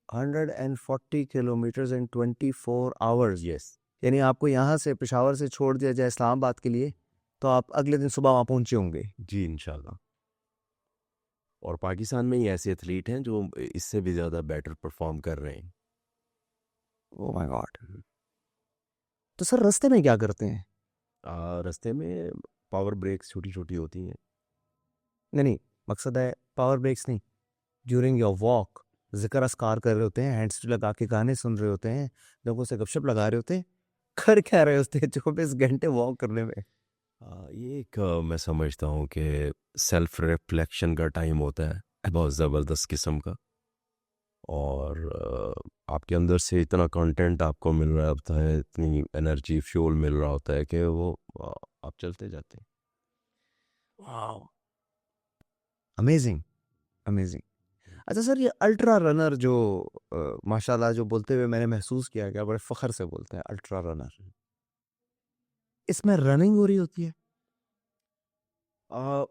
140 kilometers in 24 hours? यस। यानी आपको यहाँ से पेशावर से छोड़ दिया जाए इस्लामाबाद के लिए तो आप अगले दिन सुबह वहाँ पहुँचे होंगे? जी इंशाल्लाह। और पाकिस्तान में ही ऐसे एथलीट हैं जो इससे भी ज़्यादा बेटर परफॉर्म कर रहे हैं। Oh my God. तो सर रास्ते में क्या करते हैं? रास्ते में पावर ब्रेक्स छोटी छोटी होती हैं। नहीं नहीं, मकसद है पावर ब्रेक्स नहीं, ड्यूरिंग योर वॉक जिक्र अस्कार कर रहे होते हैं, हैंड्स लगा के गाने सुन रहे होते हैं, लोगों से गपशप लगा रहे होते हैं, कर क्या रहे होते हैं 24 घंटे वॉक करने में? ये एक मैं समझता हूँ कि सेल्फ रिफ्लेक्शन का टाइम होता है बहुत ज़बरदस्त किस्म का। और आपके अंदर से इतना कंटेंट आपको मिल रहा होता है, इतनी एनर्जी फ्यूल मिल रहा होता है कि वो आप चलते जाते हैं। वाह, अमेजिंग, अमेजिंग। अच्छा सर, ये अल्ट्रा रनर जो माशाल्लाह जो बोलते हुए मैंने महसूस किया कि आप बड़े फ़ख्र से बोलते हैं अल्ट्रा रनर, इसमें रनिंग हो रही होती है? आ,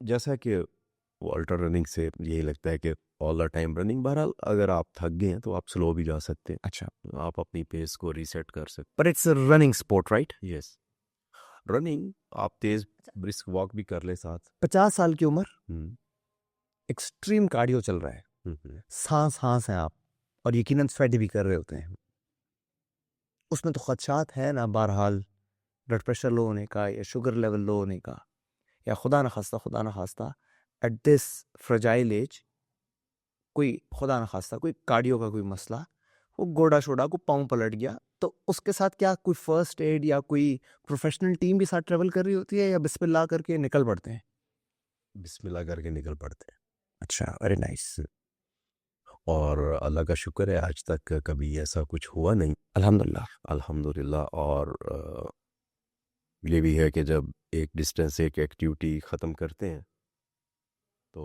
जैसा कि वो अल्ट्रा रनिंग से यही लगता है कि ऑल द टाइम रनिंग। बहरहाल अगर आप थक गए हैं तो आप स्लो भी जा सकते अच्छा, हैं, आप अपनी पेस को रीसेट कर सकते पर इट्स रनिंग स्पोर्ट राइट? हैं। यस, रनिंग आप तेज ब्रिस्क वॉक भी कर ले साथ। 50 साल की उम्र, हम्म, एक्सट्रीम कार्डियो चल रहा है, हम्म। सांस हैं आप, और यकीनन स्वेट भी कर रहे होते हैं। उसमें तो खदशात है ना, बहरहाल ब्लड प्रेशर लो होने का या शुगर लेवल लो होने का, या खुदा ना खास्ता एट दिस फ्रजाइल एज कोई खुदा न खास्ता कोई कार्डियो का कोई मसला, वो गोड़ा शोड़ा को पाँव पलट गया, तो उसके साथ क्या कोई फर्स्ट एड या कोई प्रोफेशनल टीम भी साथ ट्रेवल कर रही होती है, या बिस्मिल्लाह करके निकल पड़ते हैं? बिस्मिल्लाह करके निकल पड़ते अच्छा, वेरी नाइस। हैं। और अल्लाह का शुक्र है आज तक कभी ऐसा कुछ हुआ नहीं, अल्हम्दुलिल्लाह। अल्हम्दुलिल्लाह। और ये भी है कि जब एक डिस्टेंस एक एक्टिविटी ख़त्म करते हैं तो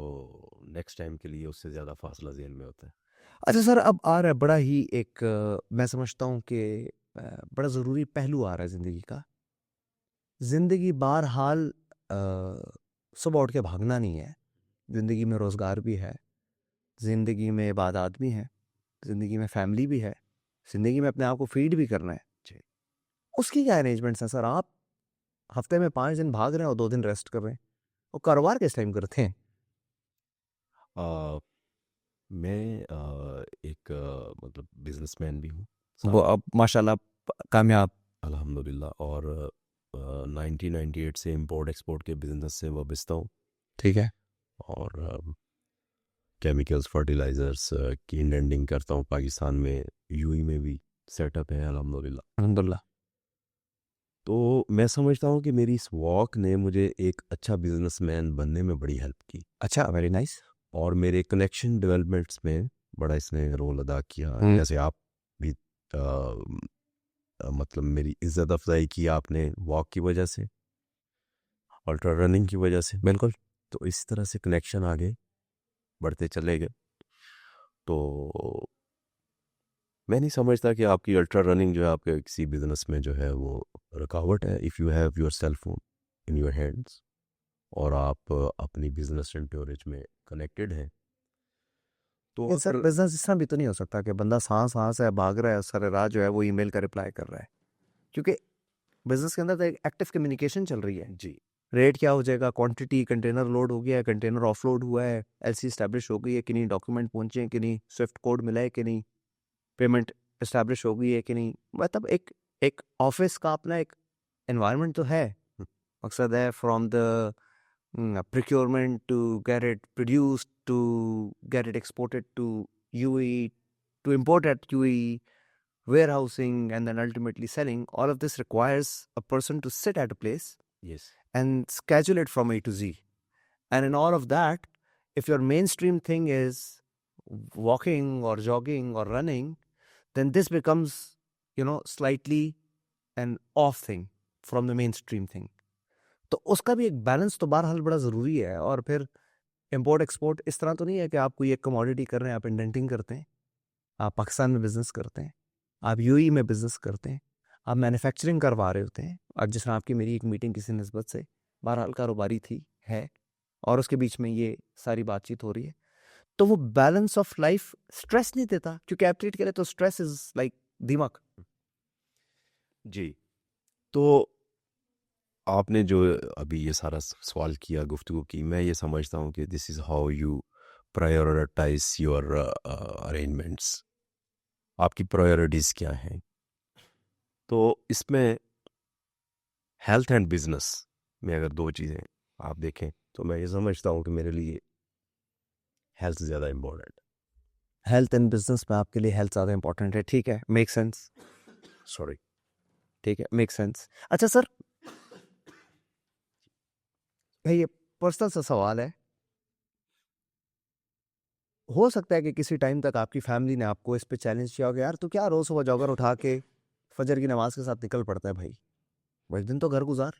नेक्स्ट टाइम के लिए उससे ज़्यादा फासला ज़हन में होता है। अच्छा सर, अब आ रहा है बड़ा ही एक मैं समझता हूँ कि बड़ा ज़रूरी पहलू आ रहा है ज़िंदगी का। ज़िंदगी बहरहाल सुबह उठ के भागना नहीं है, ज़िंदगी में रोज़गार भी है, ज़िंदगी में इबादत भी हैं, ज़िंदगी में फैमिली भी है, ज़िंदगी में अपने आप को फीड भी करना है। जी। उसकी क्या अरेंजमेंट्स हैं सर? आप हफ्ते में 5 दिन भाग रहे हैं और 2 दिन रेस्ट कर रहे हैं, और कारोबार किस टाइम करते हैं? आ, मैं एक मतलब बिजनेसमैन भी हूँ वो साथ में, अब माशाल्लाह कामयाब। अल्हम्दुलिल्लाह। और 1998 से इंपोर्ट एक्सपोर्ट के बिजनेस से वाबस्ता हूँ। ठीक है। और केमिकल्स फर्टिलाइजर्स की लैंडिंग करता हूँ पाकिस्तान में, यूएई में भी सेटअप है अल्हम्दुलिल्लाह। अल्हम्दुलिल्लाह। तो मैं समझता हूँ कि मेरी इस वॉक ने मुझे एक अच्छा बिजनेसमैन बनने में बड़ी हेल्प की, अच्छा, वेरी नाइस। और मेरे कनेक्शन डेवलपमेंट्स में बड़ा इसने रोल अदा किया। हुँ। जैसे आप भी मतलब मेरी इज्जत अफजाई की आपने वॉक की वजह से, अल्ट्रा रनिंग की वजह से। बिल्कुल। तो इस तरह से कनेक्शन आगे बढ़ते चले गए। तो मैं नहीं समझता कि आपकी अल्ट्रा रनिंग जो है आपके किसी बिजनेस में जो है वो रुकावट है। If you have your cell phone in your hands और आप अपनी बिजनेस एंटोरेज में कनेक्टेड हैं, तो ये सर अगर बिज़नेस इस तरह भी तो नहीं हो सकता कि बंदा सांस-सांस है, भाग रहा है, सरेराह जो है वो ईमेल का रिप्लाई कर रहा है। क्योंकि बिज़नेस के अंदर तो एक एक्टिव कम्युनिकेशन चल रही है। जी, रेट क्या हो जाएगा, क्वांटिटी, कंटेनर लोड हो गया है, कंटेनर ऑफलोड हुआ है, एलसी एस्टैब्लिश हो गई है कि नहीं, डॉक्यूमेंट पहुंचे हैं कि नहीं, स्विफ्ट कोड मिला है कि नहीं, पेमेंट एस्टैब्लिश हो गई है कि नहीं। मतलब एक एक ऑफिस का अपना एक एनवायरनमेंट तो है। मकसद है from the procurement to get it produced, to get it exported to UAE, to import at UAE, warehousing, and then ultimately selling. All of this requires a person to sit at a place yes, and schedule it from A to Z. And in all of that, if your mainstream thing is walking or jogging or running, then this becomes, slightly an off thing from the mainstream thing. तो उसका भी एक balance तो बहरहाल बड़ा ज़रूरी है। और फिर इम्पोर्ट एक्सपोर्ट इस तरह तो नहीं है कि आप कोई एक कमोडिटी कर रहे हैं, आप इंडेंटिंग करते हैं, आप पाकिस्तान में बिजनेस करते हैं, आप यूएई में बिजनेस करते हैं, आप मैन्युफैक्चरिंग करवा रहे होते हैं। और जिस तरह आपकी मेरी एक मीटिंग किसी निस्बत से बहरहाल कारोबारी थी, है, और उसके बीच में ये सारी बातचीत हो रही है, तो वो बैलेंस ऑफ लाइफ स्ट्रेस नहीं देता, क्योंकि एथलीट के लिए तो स्ट्रेस इज लाइक दीमक। जी। तो आपने जो अभी ये सारा सवाल किया, गुफ्तगू की, मैं ये समझता हूँ कि this is how you prioritise your arrangements. आपकी प्रायोरिटीज़ क्या हैं? तो इसमें हेल्थ एंड बिजनेस में अगर दो चीज़ें आप देखें तो मैं ये समझता हूँ कि मेरे लिए हेल्थ ज़्यादा इम्पोर्टेंट। हेल्थ एंड बिजनेस में आपके लिए हेल्थ ज़्यादा इंपॉर्टेंट है, ठीक है, मेक सेंस। सॉरी। ठीक है, मेक सेंस। अच्छा सर, भाई ये पर्सनल सा सवाल है, हो सकता है कि किसी टाइम तक आपकी फैमिली ने आपको इस पे चैलेंज किया होगा, यार तू क्या रोज सुबह जॉगर उठा के फजर की नमाज के साथ निकल पड़ता है भाई, कुछ दिन तो घर गुजार,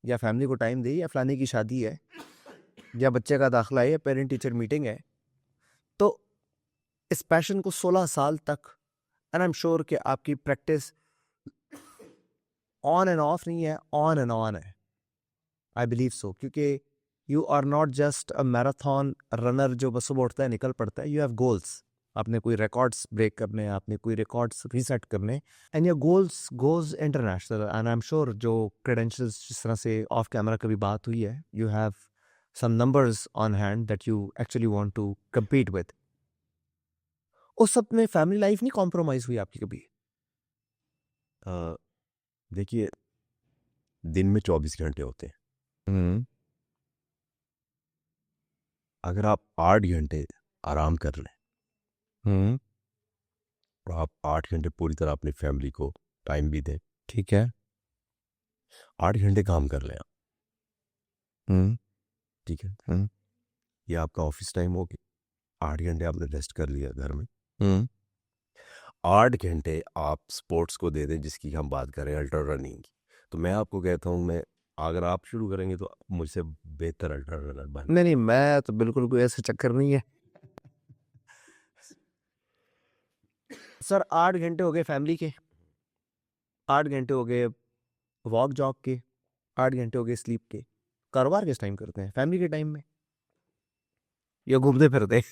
या फैमिली को टाइम दे, या फलाने की शादी है, या बच्चे का दाखिला है, या पेरेंट टीचर मीटिंग है। तो इस पैशन को 16 साल तक, एंड आई एम श्योर कि आपकी प्रैक्टिस ऑन एंड ऑफ नहीं है, ऑन एंड ऑन है, आई बिलीव सो, क्योंकि you are not just a marathon runner जो बस सुबह उठता है निकल पड़ता है, यू हैव गोल्स, आपने कोई रिकॉर्ड्स ब्रेक करने, आपने कोई रिकॉर्ड्स रीसेट करने, and your goals goes international, and I am sure जो क्रेडेंशियल्स जिस तरह से ऑफ कैमरा कभी बात हुई है, you have some numbers on hand that you actually want to compete with. उस सब में फैमिली लाइफ नहीं कॉम्प्रोमाइज हुई आपकी कभी? अ, देखिए, दिन में 24 घंटे होते हैं। अगर आप 8 घंटे आराम कर लें और आप 8 घंटे पूरी तरह अपनी फैमिली को टाइम भी दें, ठीक है। 8 घंटे काम कर लें आप, ठीक है? ये आपका ऑफिस टाइम हो गया, 8 घंटे आपने रेस्ट कर लिया घर में, 8 घंटे आप स्पोर्ट्स को दे दें, जिसकी हम बात करें अल्ट्रा रनिंग की। तो मैं आपको कहता हूँ, मैं अगर आप शुरू करेंगे तो मुझसे बेहतर अल्ट्रा रनर बन। नहीं नहीं, मैं तो बिल्कुल कोई ऐसे चक्कर नहीं है सर। 8 घंटे हो गए फैमिली के, 8 घंटे हो गए वॉक जॉग के, 8 घंटे हो गए स्लीप के, कारोबार किस टाइम करते हैं? फैमिली के टाइम में या घूमते फिरते?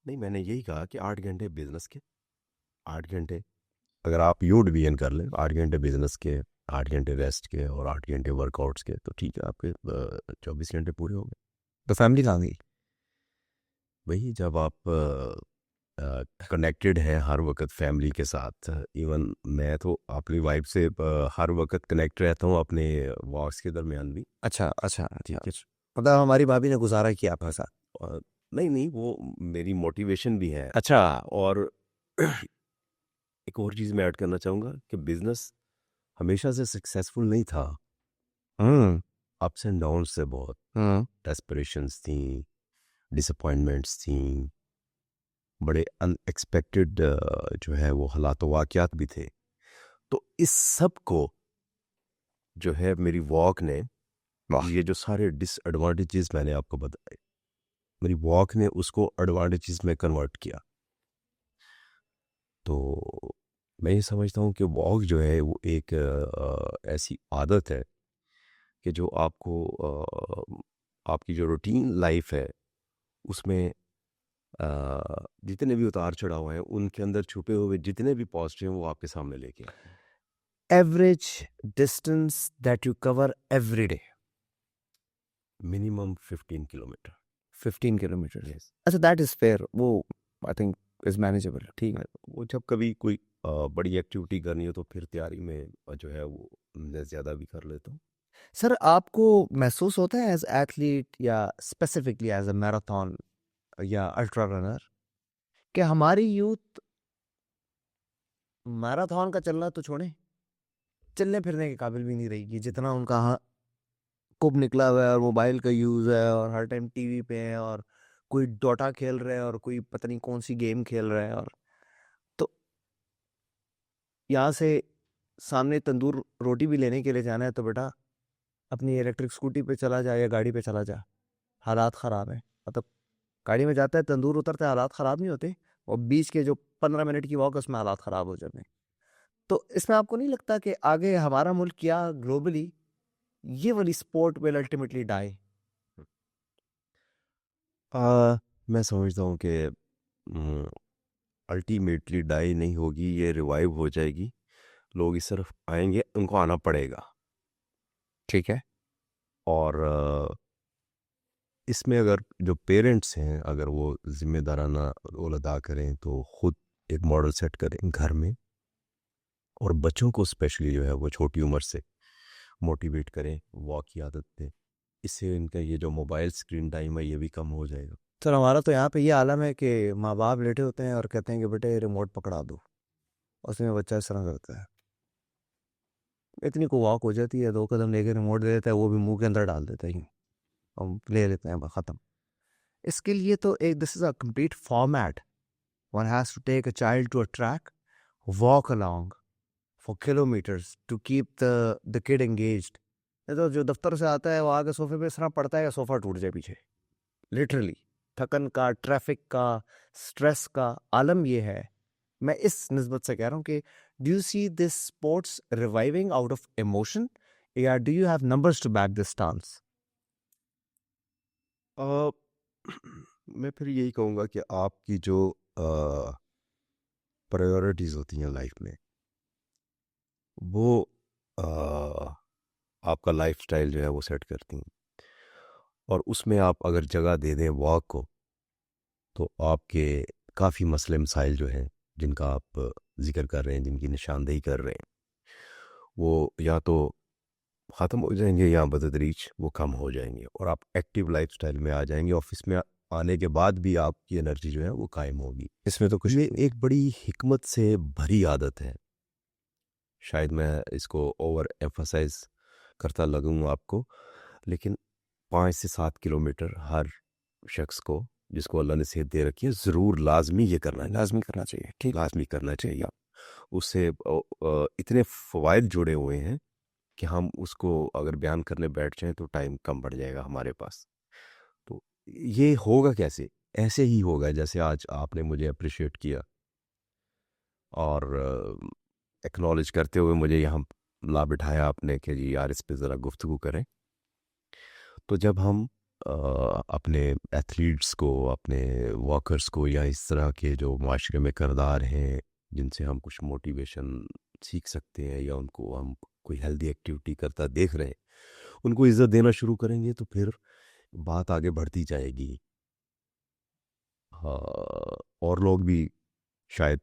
नहीं, मैंने यही कहा कि 8 घंटे बिजनेस के, 8 घंटे अगर आप यू डिवीजन कर लें, 8 घंटे बिजनेस के, 8 घंटे रेस्ट के और 8 घंटे वर्कआउट्स के, तो ठीक है, आपके 24 घंटे पूरे हो गए। तो फैमिली कहाँ गई? वही, जब आप कनेक्टेड हैं हर वक्त फैमिली के साथ, इवन मैं तो अपनी वाइफ से हर वक्त कनेक्ट रहता हूँ अपने वॉक्स के दरमियान भी। अच्छा अच्छा, ठीक है। मतलब हमारी भाभी ने गुजारा किया आपके साथ? नहीं नहीं, वो मेरी मोटिवेशन भी है। अच्छा। और एक और चीज़ मैं ऐड करना चाहूँगा कि बिजनेस हमेशा से सक्सेसफुल नहीं था, हम्म अप्स एंड डाउन से बहुत हम्म डेस्परेशंस थी, डिसअपॉइंटमेंट्स थी, बड़े अनएक्सपेक्टेड जो है वो हालात वाक़यात भी थे। तो इस सब को जो है मेरी वॉक ने, वाह। ये जो सारे डिसएडवांटेजेस मैंने आपको बताए, मेरी वॉक ने उसको एडवांटेजेस में कन्वर्ट किया। तो मैं ये समझता हूँ कि वॉक जो है वो एक ऐसी आदत है कि जो आपको आपकी जो रूटीन लाइफ है उसमें जितने भी उतार चढ़ाव हैं उनके अंदर छुपे हुए जितने भी पॉजिटिव हैं वो आपके सामने लेके आते हैं। Average distance that you cover every day? Minimum 15 kilometre. 15 kilometre? Yes. अच्छा, दैट इज फेयर, वो आई थिंक इज मैनेजेबल, ठीक है। वो जब कभी कोई बड़ी एक्टिविटी करनी हो तो फिर तैयारी में जो है वो मैं ज़्यादा भी कर लेता हूँ। सर आपको महसूस होता है एज एथलीट या स्पेसिफिकली एज अ मैराथन या अल्ट्रा रनर कि हमारी यूथ मैराथन का चलना तो छोड़े, चलने फिरने के काबिल भी नहीं रहेगी, जितना उनका कुब निकला हुआ है, और मोबाइल का यूज़ है, और हर टाइम टीवी पे है, और कोई डोटा खेल रहे हैं, और कोई पता नहीं कौन सी गेम खेल रहे हैं, और तो यहाँ से सामने तंदूर रोटी भी लेने के लिए जाना है तो बेटा अपनी इलेक्ट्रिक स्कूटी पे चला जा या गाड़ी पे चला जा, हालात ख़राब है। मतलब गाड़ी में जाता है, तंदूर उतरता है, हालात ख़राब नहीं होते, और बीच के जो 15 मिनट की वॉक है उसमें हालात ख़राब हो जाते हैं। तो इसमें आपको नहीं लगता कि आगे हमारा मुल्क या ग्लोबली ये वाली स्पोर्ट विल अल्टीमेटली डाई? मैं समझता हूँ कि अल्टीमेटली डाई नहीं होगी, ये रिवाइव हो जाएगी। लोग इस तरफ आएंगे, उनको आना पड़ेगा। ठीक है। और इसमें अगर जो पेरेंट्स हैं अगर वो जिम्मेदाराना रोल अदा करें तो खुद एक मॉडल सेट करें घर में, और बच्चों को स्पेशली जो है वो छोटी उम्र से मोटिवेट करें, वॉक की आदत दें, इससे इनका ये जो मोबाइल स्क्रीन टाइम है ये भी कम हो जाएगा। सर हमारा तो यहाँ पे ये आलम है कि माँ बाप लेटे होते हैं और कहते हैं कि बेटे रिमोट पकड़ा दो, उसमें बच्चा इस तरह करता है। इतनी को वॉक हो जाती है, 2 कदम लेके रिमोट दे देता है, वो भी मुँह के अंदर डाल देता है यूँ और ले लेते हैं, ख़त्म। इसके लिए तो एक this is a complete format. One has to take a child to a track, walk along for kilometres to keep the kid engaged. नहीं तो जो दफ्तर से आता है वो आके सोफे पे इस तरह पड़ता है कि सोफा टूट जाए पीछे, लिटरली। थकन का, ट्रैफिक का, स्ट्रेस का आलम ये है। मैं इस निस्बत से कह रहा हूँ कि do you see this sports reviving out of emotion, या do you have numbers to back this stance? Uh, मैं फिर यही कहूँगा कि आपकी जो प्रायोरिटीज़ होती हैं लाइफ में, वो अ, आपका लाइफस्टाइल जो है वो सेट करती हैं। और उसमें आप अगर जगह दे दें वॉक को, तो आपके काफ़ी मसले मसाइल जो हैं, जिनका आप ज़िक्र कर रहे हैं, जिनकी निशानदेही कर रहे हैं, वो या तो ख़त्म हो जाएंगे या बतदरीज वो कम हो जाएंगे, और आप एक्टिव लाइफस्टाइल में आ जाएंगे। ऑफिस में आने के बाद भी आपकी एनर्जी जो है वो कायम होगी। इसमें तो कुछ ये एक बड़ी हिकमत से भरी आदत है। शायद मैं इसको ओवर एम्फसाइज करता लगूँ आपको, लेकिन 5 से 7 किलोमीटर हर शख्स को, जिसको अल्लाह ने सेहत दे रखी है, ज़रूर लाजमी ये करना है, लाजमी करना चाहिए, ठीक। लाजमी करना चाहिए। उससे इतने फ़वाइद जुड़े हुए हैं कि हम उसको अगर बयान करने बैठ जाएं तो टाइम कम पड़ जाएगा हमारे पास। तो ये होगा कैसे? ऐसे ही होगा जैसे आज आपने मुझे अप्रिशिएट किया और एक्नॉलेज करते हुए मुझे यहाँ ला बिठाया आपने कि जी यार इस पे ज़रा गुफ्तगू करें। तो जब हम अपने एथलीट्स को, अपने वॉकर्स को, या इस तरह के जो माशरे में किरदार हैं जिनसे हम कुछ मोटिवेशन सीख सकते हैं, या उनको हम कोई हेल्दी एक्टिविटी करता देख रहे हैं, उनको इज़्ज़त देना शुरू करेंगे, तो फिर बात आगे बढ़ती जाएगी। हाँ, और लोग भी शायद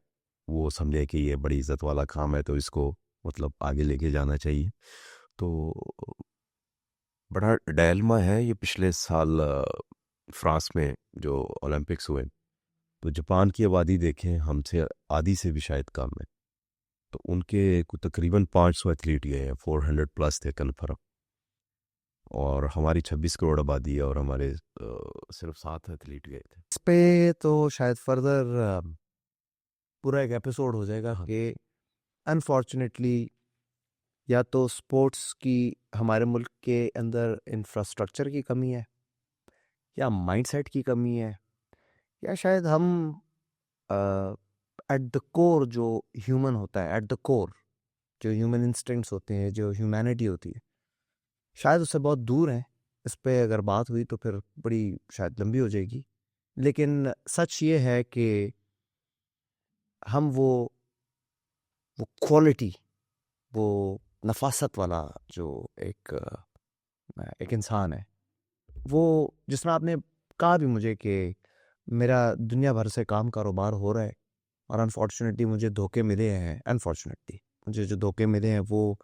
वो समझे कि ये बड़ी इज़्ज़त वाला काम है, तो इसको मतलब आगे लेके जाना चाहिए। तो बड़ा डायलमा है ये। पिछले साल फ्रांस में जो ओलंपिक्स हुए, तो जापान की आबादी देखें हमसे आधी से भी शायद कम है, तो उनके तकरीबन 500 एथलीट गए हैं, 400 प्लस थे कन्फर्म, और हमारी 26 करोड़ आबादी है और हमारे सिर्फ 7 एथलीट गए थे। इस पे तो शायद फर्दर पूरा एक एपिसोड हो जाएगा हाँ, कि अनफॉर्चुनेटली या तो स्पोर्ट्स की हमारे मुल्क के अंदर इंफ्रास्ट्रक्चर की कमी है, या माइंडसेट की कमी है, या शायद हम एट द कोर जो ह्यूमन होता है, एट द कोर जो ह्यूमन इंस्टिंक्ट्स होते हैं, जो ह्यूमैनिटी होती है, शायद उससे बहुत दूर हैं। इस पे अगर बात हुई तो फिर बड़ी शायद लंबी हो जाएगी, लेकिन सच ये है कि हम वो क्वालिटी, वो नफासत वाला जो एक इंसान है, वो जिस तरह आपने कहा भी मुझे कि मेरा दुनिया भर से काम कारोबार हो रहा है, और अनफॉर्चुनेटली मुझे धोखे मिले हैं, अनफॉर्चुनेटली मुझे जो धोखे मिले हैं वो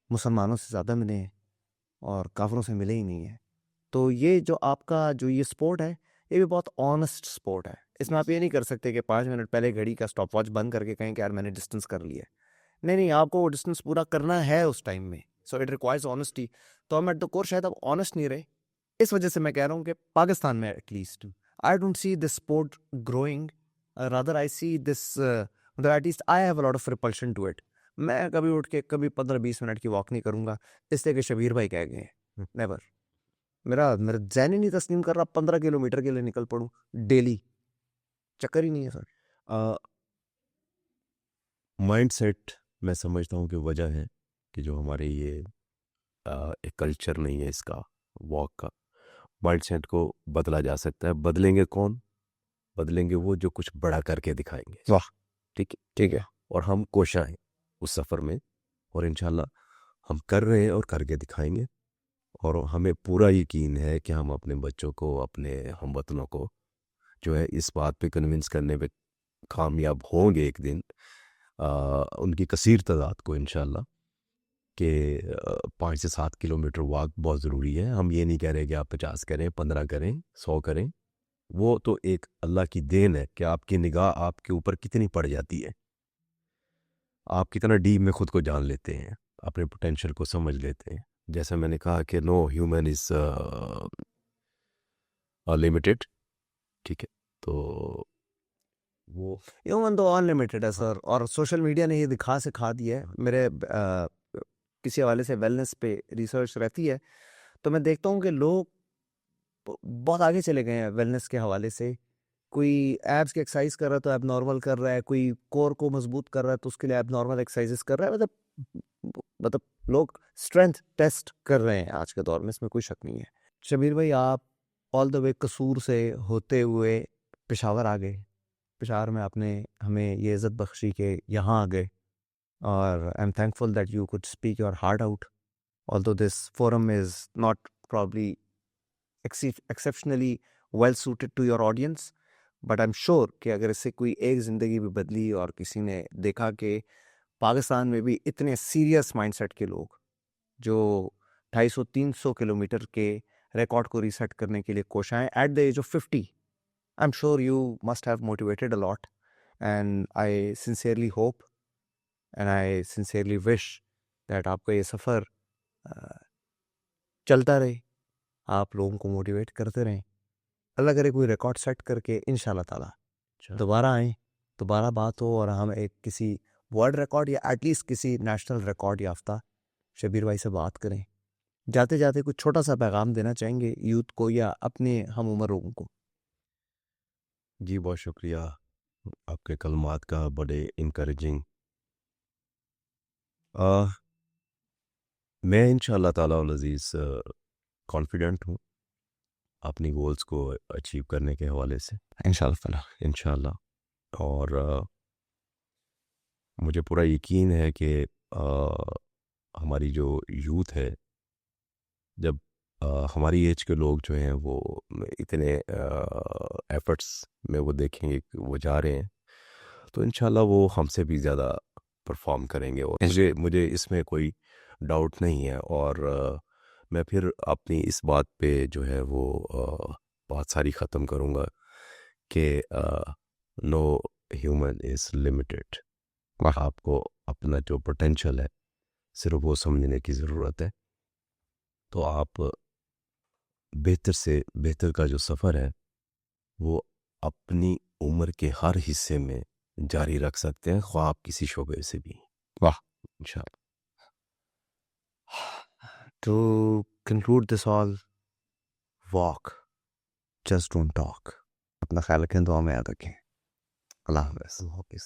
मुसलमानों से ज़्यादा मिले हैं और काफिरों से मिले ही नहीं हैं। तो ये जो आपका जो ये स्पोर्ट है, ये भी बहुत ऑनेस्ट स्पोर्ट है। इसमें आप ये नहीं कर सकते कि 5 मिनट पहले घड़ी का स्टॉप वॉच बंद करके कहें कि यार मैंने डिस्टेंस कर लिया है। नहीं नहीं, आपको वो डिस्टेंस पूरा करना है उस टाइम में, सो इट रिक्वायर्स ऑनेस्टी। तो हम एट द कोर शायद अब ऑनेस्ट नहीं रहे। इस वजह से मैं कह रहा हूँ कि पाकिस्तान में at least I don't see this sport growing, rather I see this, मतलब at least I have a lot of repulsion to it. मैं कभी उठ के कभी 15-20 मिनट की वॉक नहीं करूंगा इसलिए कि शबीर भाई कह गए हैं, नेवर। मेरा मेरा जहन ही नहीं तस्लीम कर रहा 15 किलोमीटर के लिए निकल पड़ूं डेली, चक्कर ही नहीं है सर। माइंडसेट मैं समझता हूँ कि वजह है कि जो हमारे ये एक कल्चर नहीं है इसका, वॉक का। माइंडसेट को बदला जा सकता है। बदलेंगे कौन? बदलेंगे वो जो कुछ बड़ा करके दिखाएंगे। वाह, ठीक है। ठीक है। और हम कोशा हैं उस सफ़र में, और इंशाल्लाह हम कर रहे हैं और करके दिखाएंगे। और हमें पूरा यकीन है कि हम अपने बच्चों को, अपने हमवतनों को जो है इस बात पे कन्विंस करने पे कामयाब होंगे एक दिन, उनकी कसीर तादाद को इंशाल्लाह, कि 5 से 7 किलोमीटर वॉक बहुत ज़रूरी है। हम ये नहीं कह रहे कि आप 50 करें, 15 करें, 100 करें। वो तो एक अल्लाह की देन है कि आपकी निगाह आपके ऊपर कितनी पड़ जाती है, आप कितना डीप में खुद को जान लेते हैं। अपने पोटेंशियल को समझ लेते हैं। जैसे मैंने कहा कि नो ह्यूमन इज लिमिटेड, ठीक है, तो वो ह्यूमन तो अनलिमिटेड है सर, और सोशल मीडिया ने ये सिखा दिया है। मेरे किसी हवाले से वेलनेस पे रिसर्च रहती है, तो मैं देखता हूँ कि लोग बहुत आगे चले गए हैं वेलनेस के हवाले से। कोई एब्स की एक्सरसाइज कर रहा है तो एब नॉर्मल कर रहा है, कोई कोर को मजबूत कर रहा है तो उसके लिए एब नॉर्मल एक्सरसाइजेस कर रहा है। मतलब लोग स्ट्रेंथ टेस्ट कर रहे हैं आज के दौर में, इसमें कोई शक नहीं है। शबीर भाई, आप ऑल द वे कसूर से होते हुए पेशावर आ गए। पेशावर में आपने हमें ये इज़्ज़त बख्शी के यहाँ आ गए, और I am thankful that you could speak your heart out. Although this forum is not probably exceptionally well suited to your audience, but I'm sure कि अगर इससे कोई एक ज़िंदगी भी बदली और किसी ने देखा कि पाकिस्तान में भी इतने सीरियस माइंडसेट के लोग जो 250-300 किलोमीटर के रिकॉर्ड को रीसेट करने के लिए कोशाएं at the age of 50, I'm sure you must have motivated a lot, and I sincerely hope and I sincerely wish that आपका ये सफ़र चलता रहे, आप लोगों को मोटिवेट करते रहें। अल्लाह करे कोई रिकॉर्ड सेट करके इंशाल्लाह ताला अच्छा, दोबारा आएँ, दोबारा बात हो और हम एक किसी वर्ल्ड रिकॉर्ड या एटलीस्ट किसी नेशनल रिकॉर्ड याफ्ता शबीर भाई से बात करें। जाते जाते कुछ छोटा सा पैगाम देना चाहेंगे यूथ को या अपने हम उम्र लोगों को? जी बहुत शुक्रिया आपके कलमात का, बड़े इनकरेजिंग। मैं इंशाल्लाह ताला अल अज़ीज़ कॉन्फिडेंट हूँ अपनी गोल्स को अचीव करने के हवाले से, इंशाल्लाह। इंशाल्लाह। और मुझे पूरा यकीन है कि हमारी जो यूथ है, जब हमारी एज के लोग जो हैं वो इतने एफर्ट्स में वो देखेंगे कि वो जा रहे हैं, तो इंशाल्लाह वो हमसे भी ज़्यादा परफॉर्म करेंगे, और मुझे इसमें कोई डाउट नहीं है। और मैं फिर अपनी इस बात पे जो है वो बात सारी ख़त्म करूँगा कि नो ह्यूमन इज़ लिमिटेड। आपको अपना जो पोटेंशियल है सिर्फ वो समझने की ज़रूरत है, तो आप बेहतर से बेहतर का जो सफ़र है वो अपनी उम्र के हर हिस्से में जारी रख सकते हैं, ख्वाह आप किसी शोबे से भी। वाह। इंशाल्लाह। To conclude this all, walk, just don't talk. अपना ख्याल रखें, दुआ में याद रखें। अल्लाह हाफ़िज़।